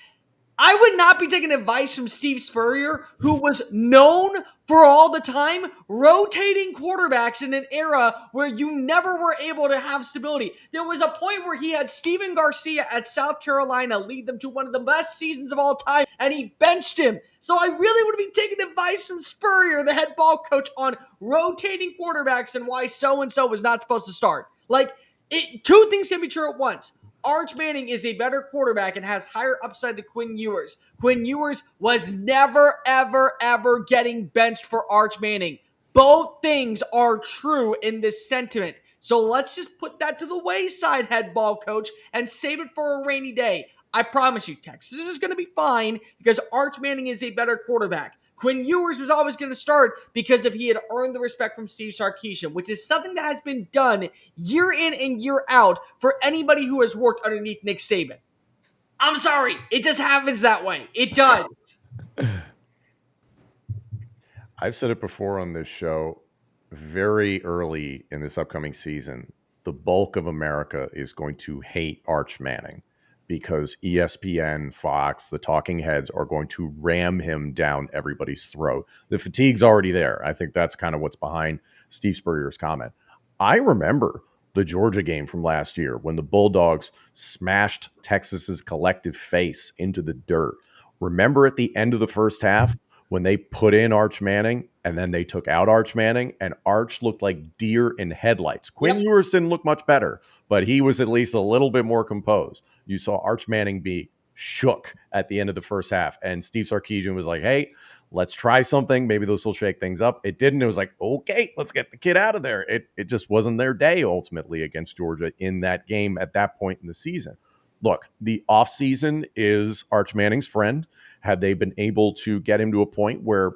S3: I would not be taking advice from Steve Spurrier, who was known for all the time rotating quarterbacks in an era where you never were able to have stability. There was a point where he had Steven Garcia at South Carolina lead them to one of the best seasons of all time, and he benched him. So I really would be taking advice from Spurrier, the head ball coach, on rotating quarterbacks and why so-and-so was not supposed to start. Two things can be true at once. Arch Manning is a better quarterback and has higher upside than Quinn Ewers. Quinn Ewers was never, ever, ever getting benched for Arch Manning. Both things are true in this sentiment. So let's just put that to the wayside, head ball coach, and save it for a rainy day. I promise you, Texas is going to be fine because Arch Manning is a better quarterback. Quinn Ewers was always going to start because he had earned the respect from Steve Sarkisian, which is something that has been done year in and year out for anybody who has worked underneath Nick Saban. I'm sorry. It just happens that way. It does.
S4: I've said it before on this show, very early in this upcoming season, the bulk of America is going to hate Arch Manning, because ESPN, Fox, the talking heads are going to ram him down everybody's throat. The fatigue's already there. I think that's kind of what's behind Steve Spurrier's comment. I remember the Georgia game from last year when the Bulldogs smashed Texas's collective face into the dirt. Remember at the end of the first half when they put in Arch Manning and then they took out Arch Manning, and Arch looked like deer in headlights. Quinn Ewers didn't look much better, but he was at least a little bit more composed. You saw Arch Manning be shook at the end of the first half, and Steve Sarkisian was like, hey, let's try something. Maybe this will shake things up. It didn't. It was like, okay, let's get the kid out of there. It just wasn't their day ultimately against Georgia in that game at that point in the season. Look, the offseason is Arch Manning's friend. Had they been able to get him to a point where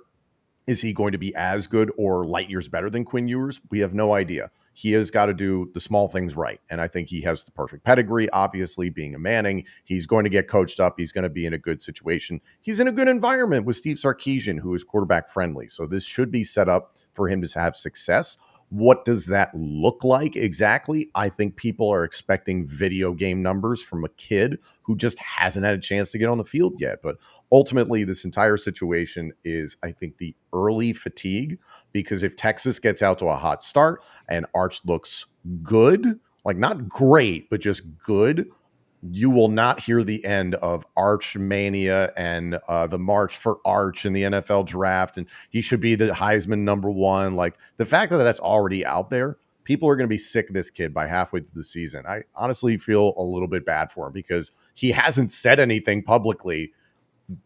S4: is he going to be as good or light years better than Quinn Ewers? We have no idea. He has got to do the small things right. And I think he has the perfect pedigree, obviously, being a Manning. He's going to get coached up. He's going to be in a good situation. He's in a good environment with Steve Sarkisian, who is quarterback friendly. So this should be set up for him to have success. What does that look like exactly? I think people are expecting video game numbers from a kid who just hasn't had a chance to get on the field yet. But ultimately, this entire situation is, I think, the early fatigue, because if Texas gets out to a hot start and Arch looks good, like not great, but just good, you will not hear the end of Arch Mania and the march for Arch in the NFL draft. And he should be the Heisman #1. Like the fact that that's already out there, people are going to be sick of this kid by halfway through the season. I honestly feel a little bit bad for him because he hasn't said anything publicly,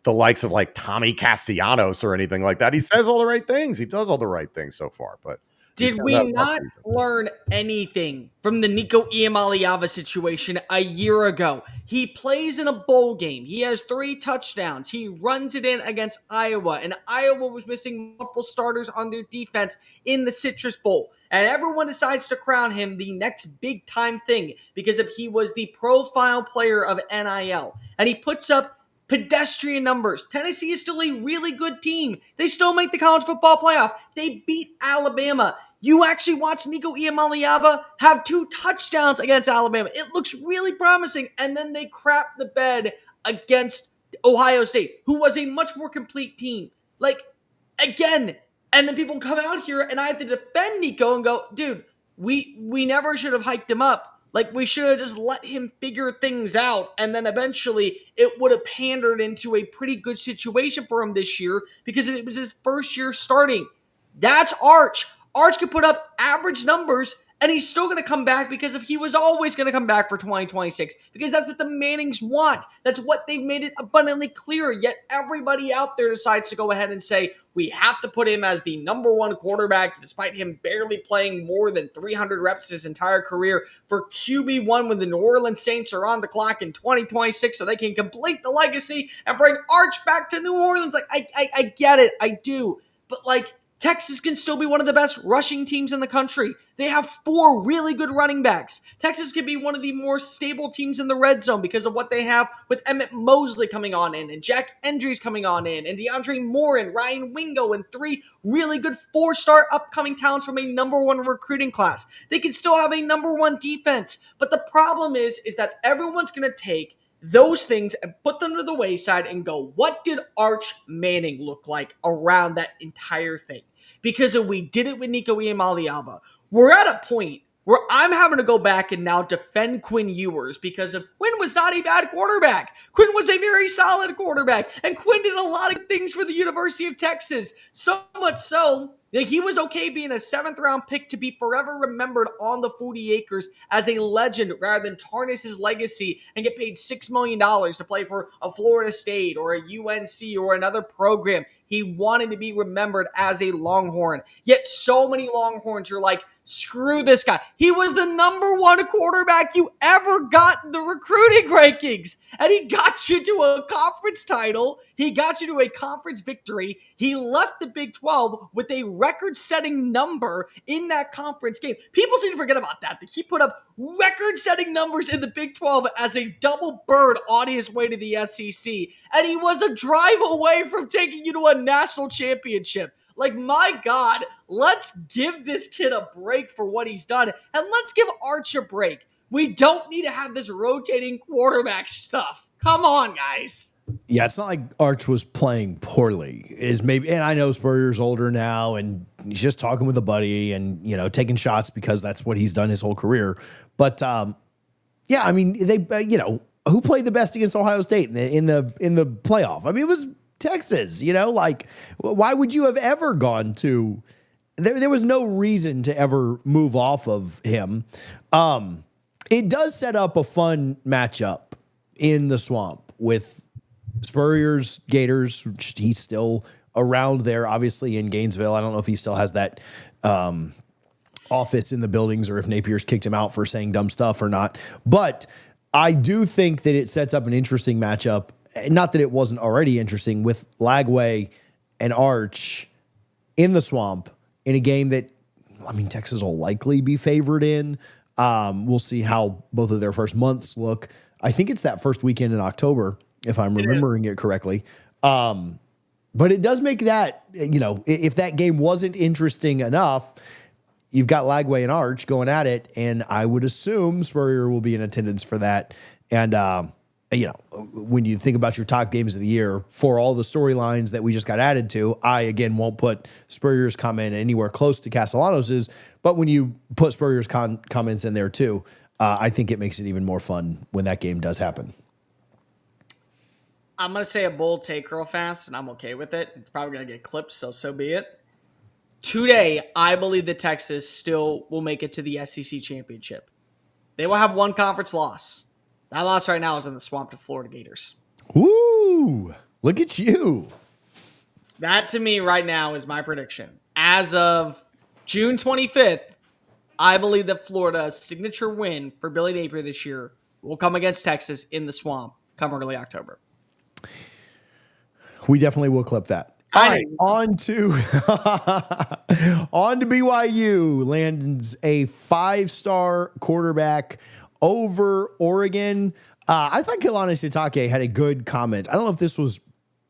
S4: the likes of like Tommy Castellanos or anything like that. He says all the right things. He does all the right things so far, but
S3: did we not learn anything from the Nico Iamaleava situation a year ago? He plays in a bowl game. He has 3 touchdowns. He runs it in against Iowa, and Iowa was missing multiple starters on their defense in the Citrus Bowl. And everyone decides to crown him the next big time thing because if he was the profile player of NIL. And he puts up pedestrian numbers. Tennessee is still a really good team. They still make the college football playoff. They beat Alabama. You actually watch Nico Iamaleava have 2 touchdowns against Alabama. It looks really promising. And then they crap the bed against Ohio State, who was a much more complete team. Like, again, and then people come out here and I have to defend Nico and go, dude, we never should have hiked him up. Like, we should have just let him figure things out, and then eventually it would have pandered into a pretty good situation for him this year because it was his first year starting. That's Arch. Arch could put up average numbers, and he's still going to come back because if he was always going to come back for 2026, because that's what the Mannings want. That's what they've made it abundantly clear, yet everybody out there decides to go ahead and say, we have to put him as the #1 quarterback, despite him barely playing more than 300 reps his entire career for QB1 when the New Orleans Saints are on the clock in 2026 so they can complete the legacy and bring Arch back to New Orleans. Like, I get it. I do. But, like, Texas can still be one of the best rushing teams in the country. They have 4 really good running backs. Texas can be one of the more stable teams in the red zone because of what they have with Emmett Mosley coming on in and Jack Endries coming on in and DeAndre Moore and Ryan Wingo and 3 really good 4-star upcoming talents from a #1 recruiting class. They can still have a #1 defense. But the problem is that everyone's going to take those things and put them to the wayside and go, what did Arch Manning look like around that entire thing? Because if we did it with Nico Iamaleava, we're at a point where I'm having to go back and now defend Quinn Ewers because if Quinn was not a bad quarterback. Quinn was a very solid quarterback, and Quinn did a lot of things for the University of Texas. So much so that he was okay being a 7th-round pick to be forever remembered on the 40 acres as a legend rather than tarnish his legacy and get paid $6 million to play for a Florida State or a UNC or another program. He wanted to be remembered as a Longhorn. Yet so many Longhorns are like, screw this guy. He was the #1 quarterback you ever got in the recruiting rankings. And he got you to a conference title. He got you to a conference victory. He left the Big 12 with a record-setting number in that conference game. People seem to forget about that. He put up record-setting numbers in the Big 12 as a double bird on his way to the SEC. And he was a drive away from taking you to a national championship. Like, my God, let's give this kid a break for what he's done, and let's give Arch a break. We don't need to have this rotating quarterback stuff. Come on, guys.
S1: Yeah, it's not like Arch was playing poorly. Is maybe, and I know Spurrier's older now, and he's just talking with a buddy, and taking shots because that's what he's done his whole career. But yeah, I mean, they who played the best against Ohio State in the playoff? I mean, it was Texas. Like, why would you have ever gone to? There was no reason to ever move off of him. It does set up a fun matchup in the Swamp with Spurrier's Gators. He's still around there, obviously in Gainesville. I don't know if he still has that office in the buildings or if Napier's kicked him out for saying dumb stuff or not. But I do think that it sets up an interesting matchup. Not that it wasn't already interesting with Lagway and Arch in the Swamp in a game that, I mean, Texas will likely be favored in. We'll see how both of their first months look. I think it's that first weekend in October, if I'm remembering it correctly. But it does make that, if that game wasn't interesting enough, you've got Lagway and Arch going at it, and I would assume Spurrier will be in attendance for that. And, when you think about your top games of the year, for all the storylines that we just got added to, I, again, won't put Spurrier's comment anywhere close to Castellanos's, but when you put Spurrier's comments in there too, I think it makes it even more fun when that game does happen.
S3: I'm going to say a bold take real fast, and I'm okay with it. It's probably going to get clipped, so be it. Today, I believe that Texas still will make it to the SEC championship. They will have one conference loss. That loss right now is in the Swamp to Florida Gators.
S1: Woo! Look at you.
S3: That, to me, right now is my prediction. As of June 25th, I believe that Florida's signature win for Billy Napier this year will come against Texas in the Swamp come early October.
S1: We definitely will clip that. All right, on to BYU. Lands a 5-star quarterback over Oregon. I thought Kehlani Sitake had a good comment. I don't know if this was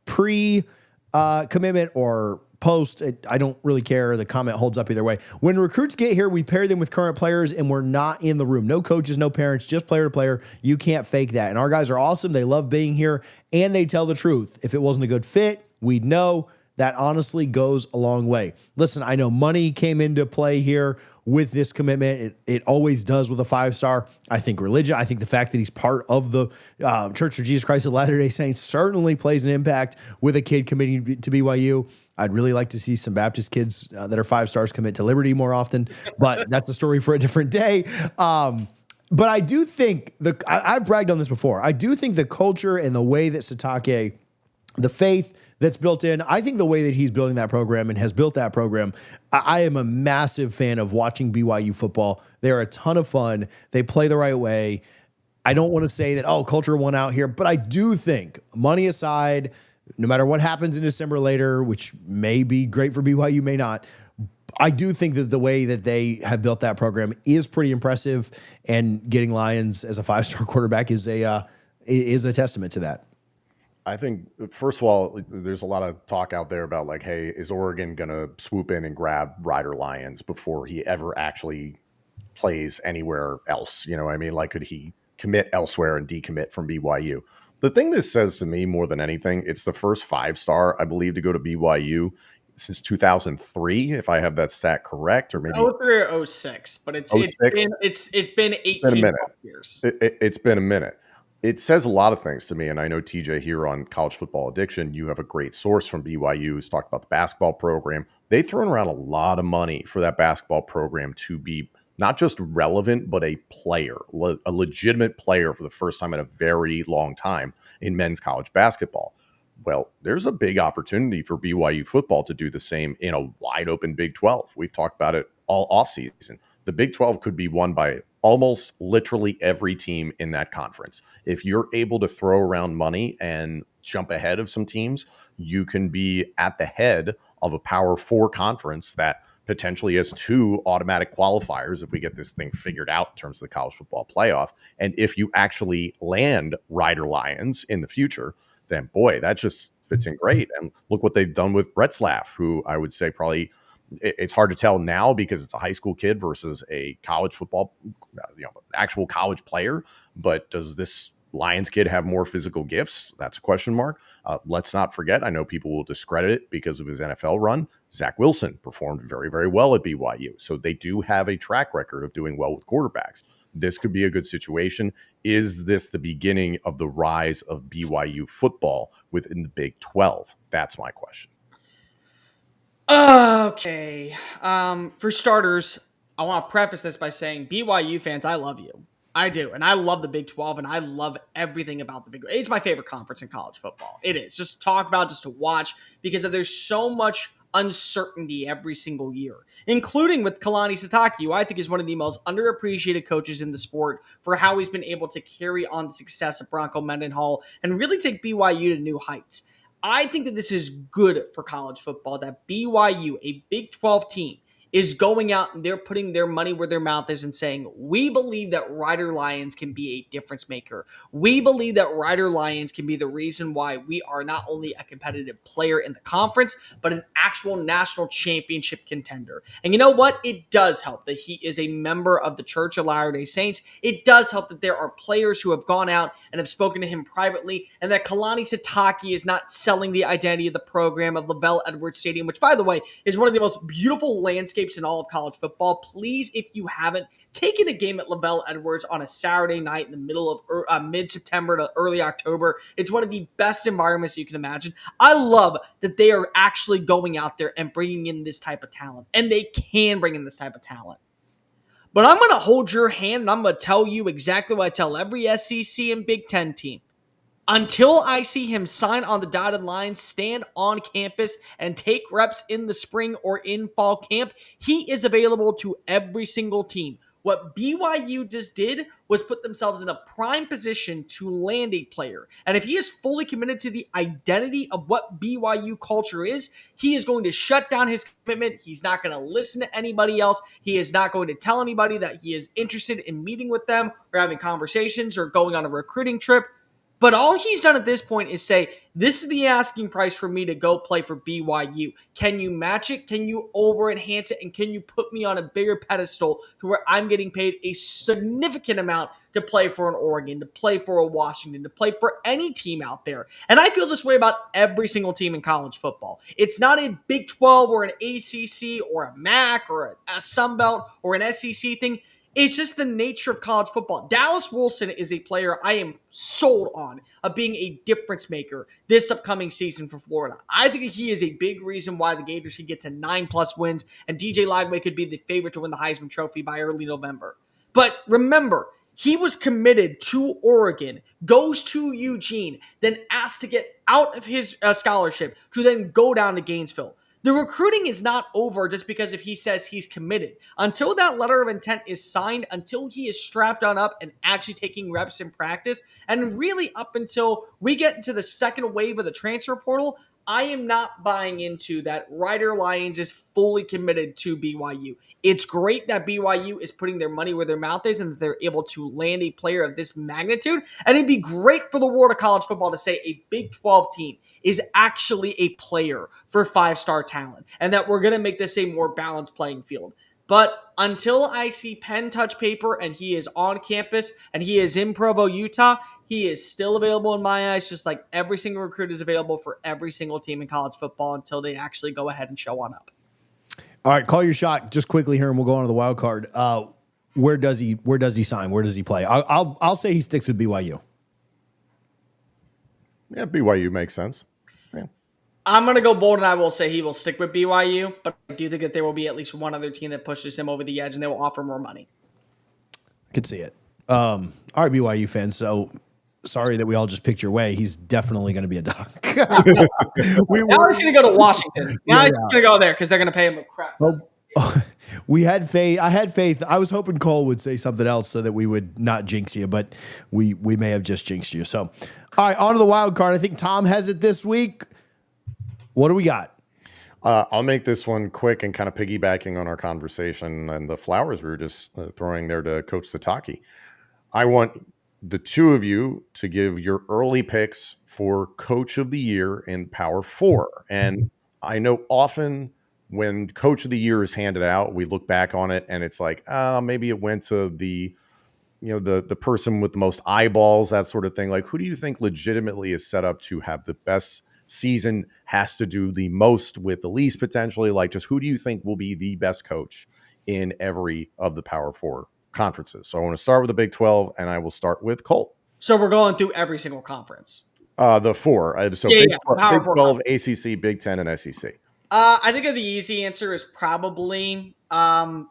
S1: pre-commitment or post. I don't really care. The comment holds up either way. When recruits get here, we pair them with current players, and we're not in the room. No coaches, no parents, just player to player. You can't fake that. And our guys are awesome. They love being here, and they tell the truth. If it wasn't a good fit, we'd know. That honestly goes a long way. Listen, I know money came into play here with this commitment. It always does with a 5-star. I think religion, I think the fact that he's part of the Church of Jesus Christ of Latter-day Saints certainly plays an impact with a kid committing to BYU. I'd really like to see some Baptist kids that are 5-stars commit to Liberty more often, but that's a story for a different day. But I do think, I've bragged on this before, I do think the culture and the way that Sitake, the faith that's built in, I think the way that he's building that program and has built that program, I am a massive fan of watching BYU football. They're a ton of fun. They play the right way. I don't want to say that, culture won out here, but I do think, money aside, no matter what happens in December later, which may be great for BYU, may not, I do think that the way that they have built that program is pretty impressive, and getting Lyons as a 5-star quarterback is a testament to that.
S4: I think, first of all, there's a lot of talk out there about like, hey, is Oregon going to swoop in and grab Ryder Lyons before he ever actually plays anywhere else? You know what I mean? Like, could he commit elsewhere and decommit from BYU? The thing this says to me more than anything, it's the first 5-star, I believe, to go to BYU since 2003, if I have that stat correct, or maybe
S3: 03 or 06, but it's been 18 years.
S4: It's been a minute. It says a lot of things to me, and I know TJ here on College Football Addiction, you have a great source from BYU who's talked about the basketball program. They've thrown around a lot of money for that basketball program to be not just relevant, but a player, a legitimate player for the first time in a very long time in men's college basketball. Well, there's a big opportunity for BYU football to do the same in a wide open Big 12. We've talked about it all offseason. The Big 12 could be won by almost literally every team in that conference. If you're able to throw around money and jump ahead of some teams, you can be at the head of a Power 4 conference that potentially has 2 automatic qualifiers if we get this thing figured out in terms of the college football playoff. And if you actually land Ryder Lyons in the future, then boy, that just fits in great. And look what they've done with Bretzlaff, who I would say probably, it's hard to tell now because it's a high school kid versus a college football, actual college player. But does this Lions kid have more physical gifts? That's a question mark. Let's not forget, I know people will discredit it because of his NFL run. Zach Wilson performed very, very well at BYU. So they do have a track record of doing well with quarterbacks. This could be a good situation. Is this the beginning of the rise of BYU football within the Big 12? That's my question.
S3: Okay. For starters, I want to preface this by saying, BYU fans, I love you. I do. And I love the Big 12, and I love everything about the Big 12. It's my favorite conference in college football. It is. Just to talk about, just to watch, because there's so much uncertainty every single year, including with Kalani Sitake, who I think is one of the most underappreciated coaches in the sport for how he's been able to carry on the success of Bronco Mendenhall and really take BYU to new heights. I think that this is good for college football, that BYU, a Big 12 team, is going out and they're putting their money where their mouth is and saying, we believe that Rider Lions can be a difference maker. We believe that Rider Lions can be the reason why we are not only a competitive player in the conference, but an actual national championship contender. And you know what? It does help that he is a member of the Church of Latter-day Saints. It does help that there are players who have gone out and have spoken to him privately, and that Kalani Sitake is not selling the identity of the program of LaVell Edwards Stadium, which, by the way, is one of the most beautiful landscapes in all of college football. Please, if you haven't, take in a game at LaVell Edwards on a Saturday night in the middle of mid-September to early October. It's one of the best environments you can imagine. I love that they are actually going out there and bringing in this type of talent, and they can bring in this type of talent. But I'm going to hold your hand, and I'm going to tell you exactly what I tell every SEC and Big Ten team. Until I see him sign on the dotted line, stand on campus, and take reps in the spring or in fall camp, he is available to every single team. What BYU just did was put themselves in a prime position to land a player. And if he is fully committed to the identity of what BYU culture is, he is going to shut down his commitment. He's not going to listen to anybody else. He is not going to tell anybody that he is interested in meeting with them or having conversations or going on a recruiting trip. But all he's done at this point is say, this is the asking price for me to go play for BYU. Can you match it? Can you over-enhance it? And can you put me on a bigger pedestal to where I'm getting paid a significant amount to play for an Oregon, to play for a Washington, to play for any team out there? And I feel this way about every single team in college football. It's not a Big 12 or an ACC or a MAC or a Sun Belt or an SEC thing. It's just the nature of college football. Dallas Wilson is a player I am sold on of being a difference maker this upcoming season for Florida. I think he is a big reason why the Gators can get to 9+ wins, and DJ Lagway could be the favorite to win the Heisman Trophy by early November. But remember, he was committed to Oregon, goes to Eugene, then asked to get out of his scholarship to then go down to Gainesville. The recruiting is not over just because if he says he's committed. Until that letter of intent is signed, until he is strapped on up and actually taking reps in practice, and really up until we get into the second wave of the transfer portal, I am not buying into that Rider Lions is fully committed to BYU. It's great that BYU is putting their money where their mouth is and that they're able to land a player of this magnitude. And it'd be great for the world of college football to say a Big 12 team is actually a player for 5-star talent and that we're going to make this a more balanced playing field. But until I see pen touch paper and he is on campus and he is in Provo, Utah, he is still available in my eyes, just like every single recruit is available for every single team in college football until they actually go ahead and show on up.
S1: All right, call your shot just quickly here, and we'll go on to the wild card. Where does he sign? Where does he play? I'll say he sticks with BYU.
S4: Yeah, BYU makes sense. Yeah.
S3: I'm going to go bold, and I will say he will stick with BYU, but I do think that there will be at least one other team that pushes him over the edge, and they will offer more money.
S1: I could see it. All right, BYU fans, so sorry that we all just picked your way. He's definitely going to be a Duck.
S3: Now he's going to go to Washington. Now he's going to go there because they're going to pay him a crap.
S1: We had faith. I had faith. I was hoping Cole would say something else so that we would not jinx you, but we may have just jinxed you. So, all right, on to the wild card. I think Tom has it this week. What do we got?
S4: I'll make this one quick and kind of piggybacking on our conversation and the flowers we were just throwing there to Coach Sitake. I want the two of you to give your early picks for Coach of the Year in Power 4. And I know often when Coach of the Year is handed out, we look back on it and it's like, maybe it went to the the person with the most eyeballs, that sort of thing. Like, who do you think legitimately is set up to have the best season, has to do the most with the least potentially? Like, just who do you think will be the best coach in every of the Power Four conferences? So I want to start with the Big 12, and I will start with Colt.
S3: So we're going through every single conference.
S4: The four. So
S3: Yeah,
S4: Big,
S3: Power
S4: Big
S3: Four
S4: 12, ACC, Big 10, and SEC.
S3: I think the easy answer is probably Kenny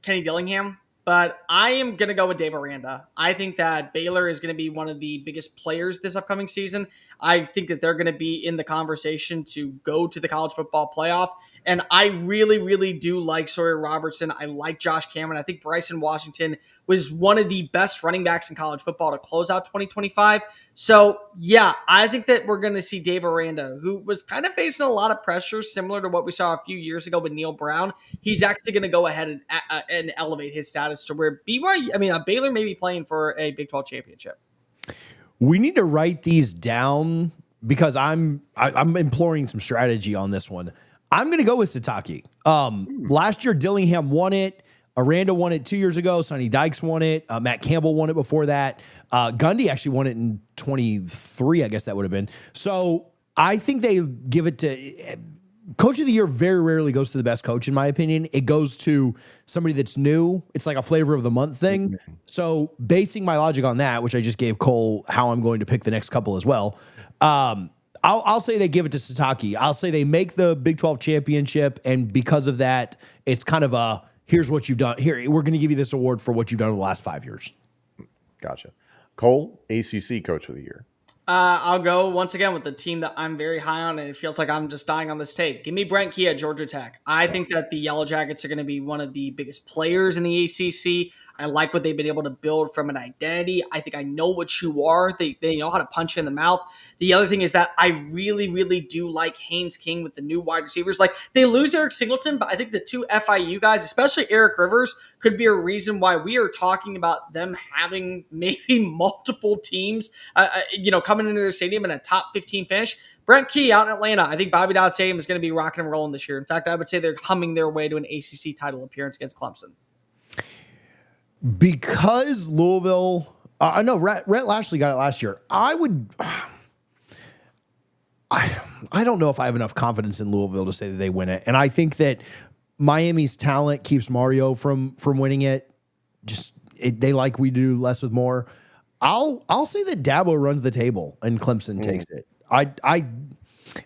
S3: Dillingham, but I am going to go with Dave Aranda. I think that Baylor is going to be one of the biggest players this upcoming season. I think that they're going to be in the conversation to go to the college football playoff. And I really, really do like Sawyer Robertson. I like Josh Cameron. I think Bryson Washington was one of the best running backs in college football to close out 2025. So, yeah, I think that we're going to see Dave Aranda, who was kind of facing a lot of pressure, similar to what we saw a few years ago with Neil Brown. He's actually going to go ahead and elevate his status to where Baylor may be playing for a Big 12 championship.
S1: We need to write these down because I'm imploring some strategy on this one. I'm going to go with Sataki. Last year, Dillingham won it. Aranda won it 2 years ago. Sonny Dykes won it. Matt Campbell won it before that. Gundy actually won it in 23, I guess that would have been. So I think they give it to Coach of the Year. Very rarely goes to the best coach, in my opinion. It goes to somebody that's new. It's like a flavor of the month thing. So basing my logic on that, which I just gave Cole how I'm going to pick the next couple as well, I'll say they give it to Sataki. I'll say they make the Big 12 championship, and because of that, it's kind of a, here's what you've done. Here, we're going to give you this award for what you've done in the last 5 years.
S4: Gotcha. Cole, ACC Coach of the Year.
S3: I'll go once again with the team that I'm very high on, and it feels like I'm just dying on this take. Give me Brent Key at Georgia Tech. I think that the Yellow Jackets are going to be one of the biggest players in the ACC. I like what they've been able to build from an identity. I think I know what you are. They know how to punch you in the mouth. The other thing is that I really, really do like Haynes King with the new wide receivers. Like, they lose Eric Singleton, but I think the two FIU guys, especially Eric Rivers, could be a reason why we are talking about them having maybe multiple teams, coming into their stadium in a top 15 finish. Brent Key out in Atlanta. I think Bobby Dodd Stadium is going to be rocking and rolling this year. In fact, I would say they're humming their way to an ACC title appearance against Clemson.
S1: Because Louisville, I know Rhett Lashley got it last year. I don't know if I have enough confidence in Louisville to say that they win it. And I think that Miami's talent keeps Mario from winning it. They like we do less with more. I'll say that Dabo runs the table and Clemson takes it. I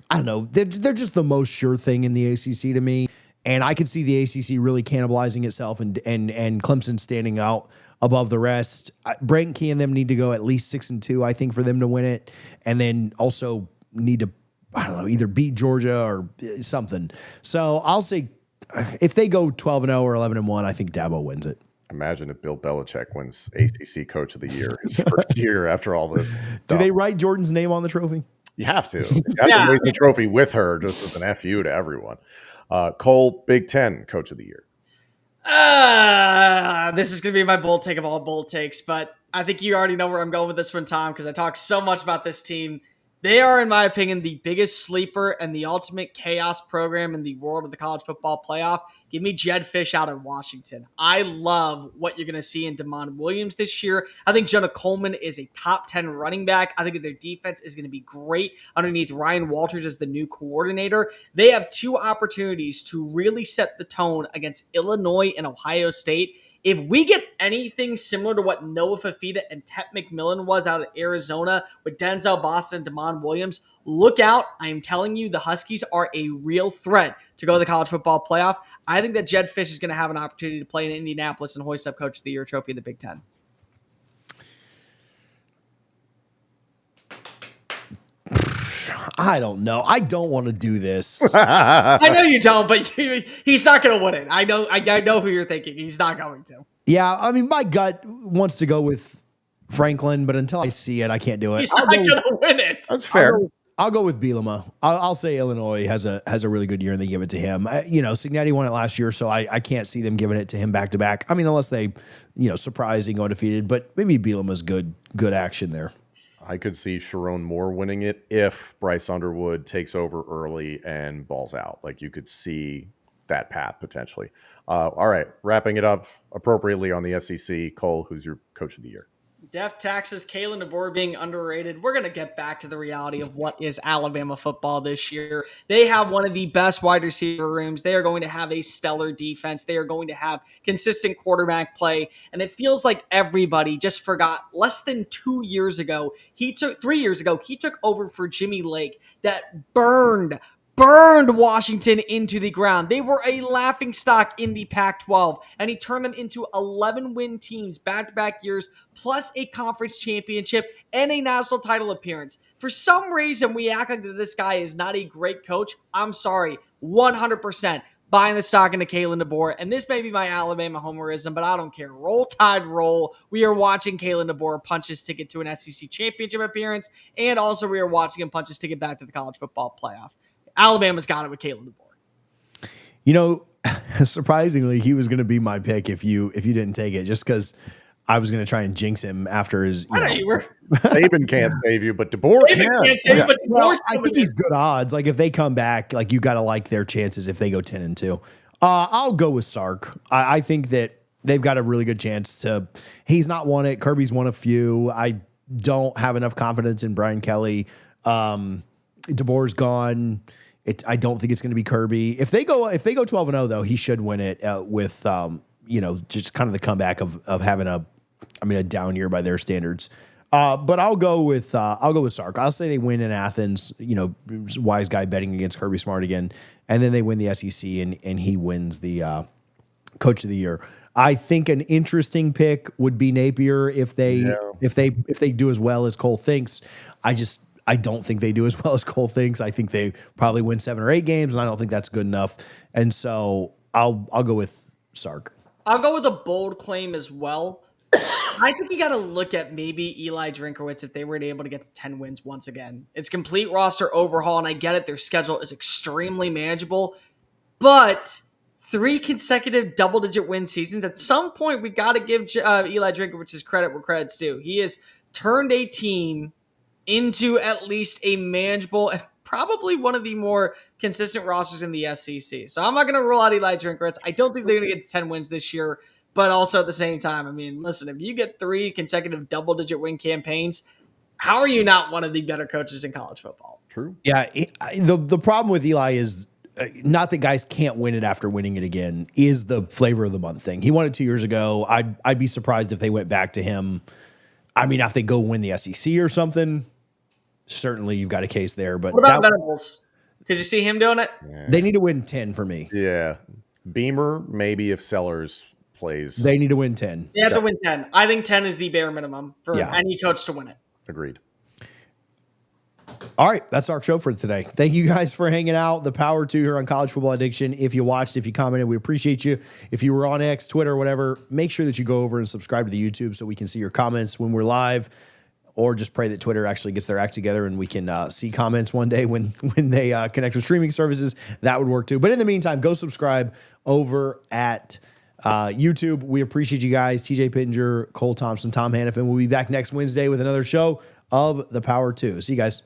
S1: don't know. They're just the most sure thing in the ACC to me. And I could see the ACC really cannibalizing itself and Clemson standing out above the rest. Brent Key and them need to go at least 6-2, I think, for them to win it. And then also need to, either beat Georgia or something. So I'll say if they go 12-0 or 11-1, I think Dabo wins it.
S4: Imagine if Bill Belichick wins ACC Coach of the Year his first year after all this.
S1: Do they write Jordan's name on the trophy?
S4: You have to. You have to raise the trophy with her just as an FU to everyone. Cole, Big 10 Coach of the Year.
S3: This is going to be my bold take of all bold takes, but I think you already know where I'm going with this one, Tom, because I talk so much about this team. They are, in my opinion, the biggest sleeper and the ultimate chaos program in the world of the college football playoff. Give me Jed Fish out of Washington. I love what you're going to see in Damon Williams this year. I think Jonah Coleman is a top 10 running back. I think that their defense is going to be great underneath Ryan Walters as the new coordinator. They have two opportunities to really set the tone against Illinois and Ohio State. If we get anything similar to what Noah Fafita and Tep McMillan was out of Arizona with Denzel Boston and Damon Williams, look out. I am telling you, the Huskies are a real threat to go to the college football playoff. I think that Jed Fish is going to have an opportunity to play in Indianapolis and hoist up Coach of the Year trophy in the Big Ten.
S1: I don't know. I don't want to do this.
S3: I know you don't, but he's not going to win it. I know who you're thinking. He's not going to.
S1: Yeah, I mean, my gut wants to go with Franklin, but until I see it, I can't do it.
S3: He's not going to win it.
S4: That's fair.
S1: I'll go with Bielema. I'll say Illinois has a really good year and they give it to him. Cignetti won it last year, so I can't see them giving it to him back to back. I mean, unless they, surprise and go undefeated, but maybe Bielema's good action there.
S4: I could see Sharon Moore winning it if Bryce Underwood takes over early and balls out. Like, you could see that path potentially. All right, wrapping it up appropriately on the SEC. Cole, who's your coach of the year?
S3: Death taxes, Kalen DeBoer being underrated. We're going to get back to the reality of what is Alabama football this year. They have one of the best wide receiver rooms. They are going to have a stellar defense. They are going to have consistent quarterback play. And it feels like everybody just forgot less than 2 years ago, 3 years ago, he took over for Jimmy Lake that burned Washington into the ground. They were a laughingstock in the Pac-12, and he turned them into 11-win teams back-to-back years, plus a conference championship and a national title appearance. For some reason, we act like this guy is not a great coach. I'm sorry, 100%. Buying the stock into Kalen DeBoer, and this may be my Alabama homerism, but I don't care. Roll Tide, roll. We are watching Kalen DeBoer punch his ticket to an SEC championship appearance, and also we are watching him punch his ticket back to the college football playoff. Alabama's got it with Kalen DeBoer.
S1: You know, surprisingly, he was going to be my pick if you didn't take it, just because I was going to try and jinx him after his.
S3: You were.
S4: Saban can't save you, but DeBoer can.
S3: Save you, but
S1: Well, I think he's good odds. Like if they come back, like you got to like their chances if they go 10-2. I'll go with Sark. I think that they've got a really good chance to. He's not won it. Kirby's won a few. I don't have enough confidence in Brian Kelly. DeBoer's gone. I don't think it's going to be Kirby. If they go 12-0 though, he should win it with just kind of the comeback of having a down year by their standards. But I'll go with Sark. I'll say they win in Athens. Wise guy betting against Kirby Smart again, and then they win the SEC and he wins the coach of the year. I think an interesting pick would be Napier if they do as well as Cole thinks. I don't think they do as well as Cole thinks. I think they probably win 7 or 8 games, and I don't think that's good enough. And so I'll go with Sark.
S3: I'll go with a bold claim as well. I think you got to look at maybe Eli Drinkowitz if they were able to get to 10 wins once again. It's complete roster overhaul, and I get it. Their schedule is extremely manageable, but 3 consecutive double-digit win seasons. At some point, we got to give Eli Drinkowitz his credit where credit's due. He has turned a team into at least a manageable and probably one of the more consistent rosters in the SEC. So I'm not going to rule out Eli Drinkowitz. I don't think they're going to get to 10 wins this year, but also at the same time, I mean, listen, if you get 3 consecutive double-digit win campaigns, how are you not one of the better coaches in college football?
S4: True.
S1: Yeah, the problem with Eli is not that guys can't win it after winning it again, is the flavor of the month thing. He won it 2 years ago. I'd be surprised if they went back to him. I mean, if they go win the SEC or something, certainly you've got a case there. But
S3: what about Venables? Could you see him doing it?
S1: They need to win 10 for me.
S4: Yeah. Beamer, maybe if Sellers plays.
S1: They need to win 10.
S3: They have to win 10. I think 10 is the bare minimum for any coach to win it.
S4: Agreed.
S1: All right, that's our show for today. Thank you guys for hanging out. The Power 2 here on College Football Addiction. If you watched, if you commented, we appreciate you. If you were on X, Twitter, whatever, make sure that you go over and subscribe to the YouTube so we can see your comments when we're live. Or just pray that Twitter actually gets their act together and we can see comments one day when they connect with streaming services. That would work too. But in the meantime, go subscribe over at YouTube. We appreciate you guys. TJ Pittinger, Cole Thompson, Tom Hannifan. We'll be back next Wednesday with another show of The Power 2. See you guys.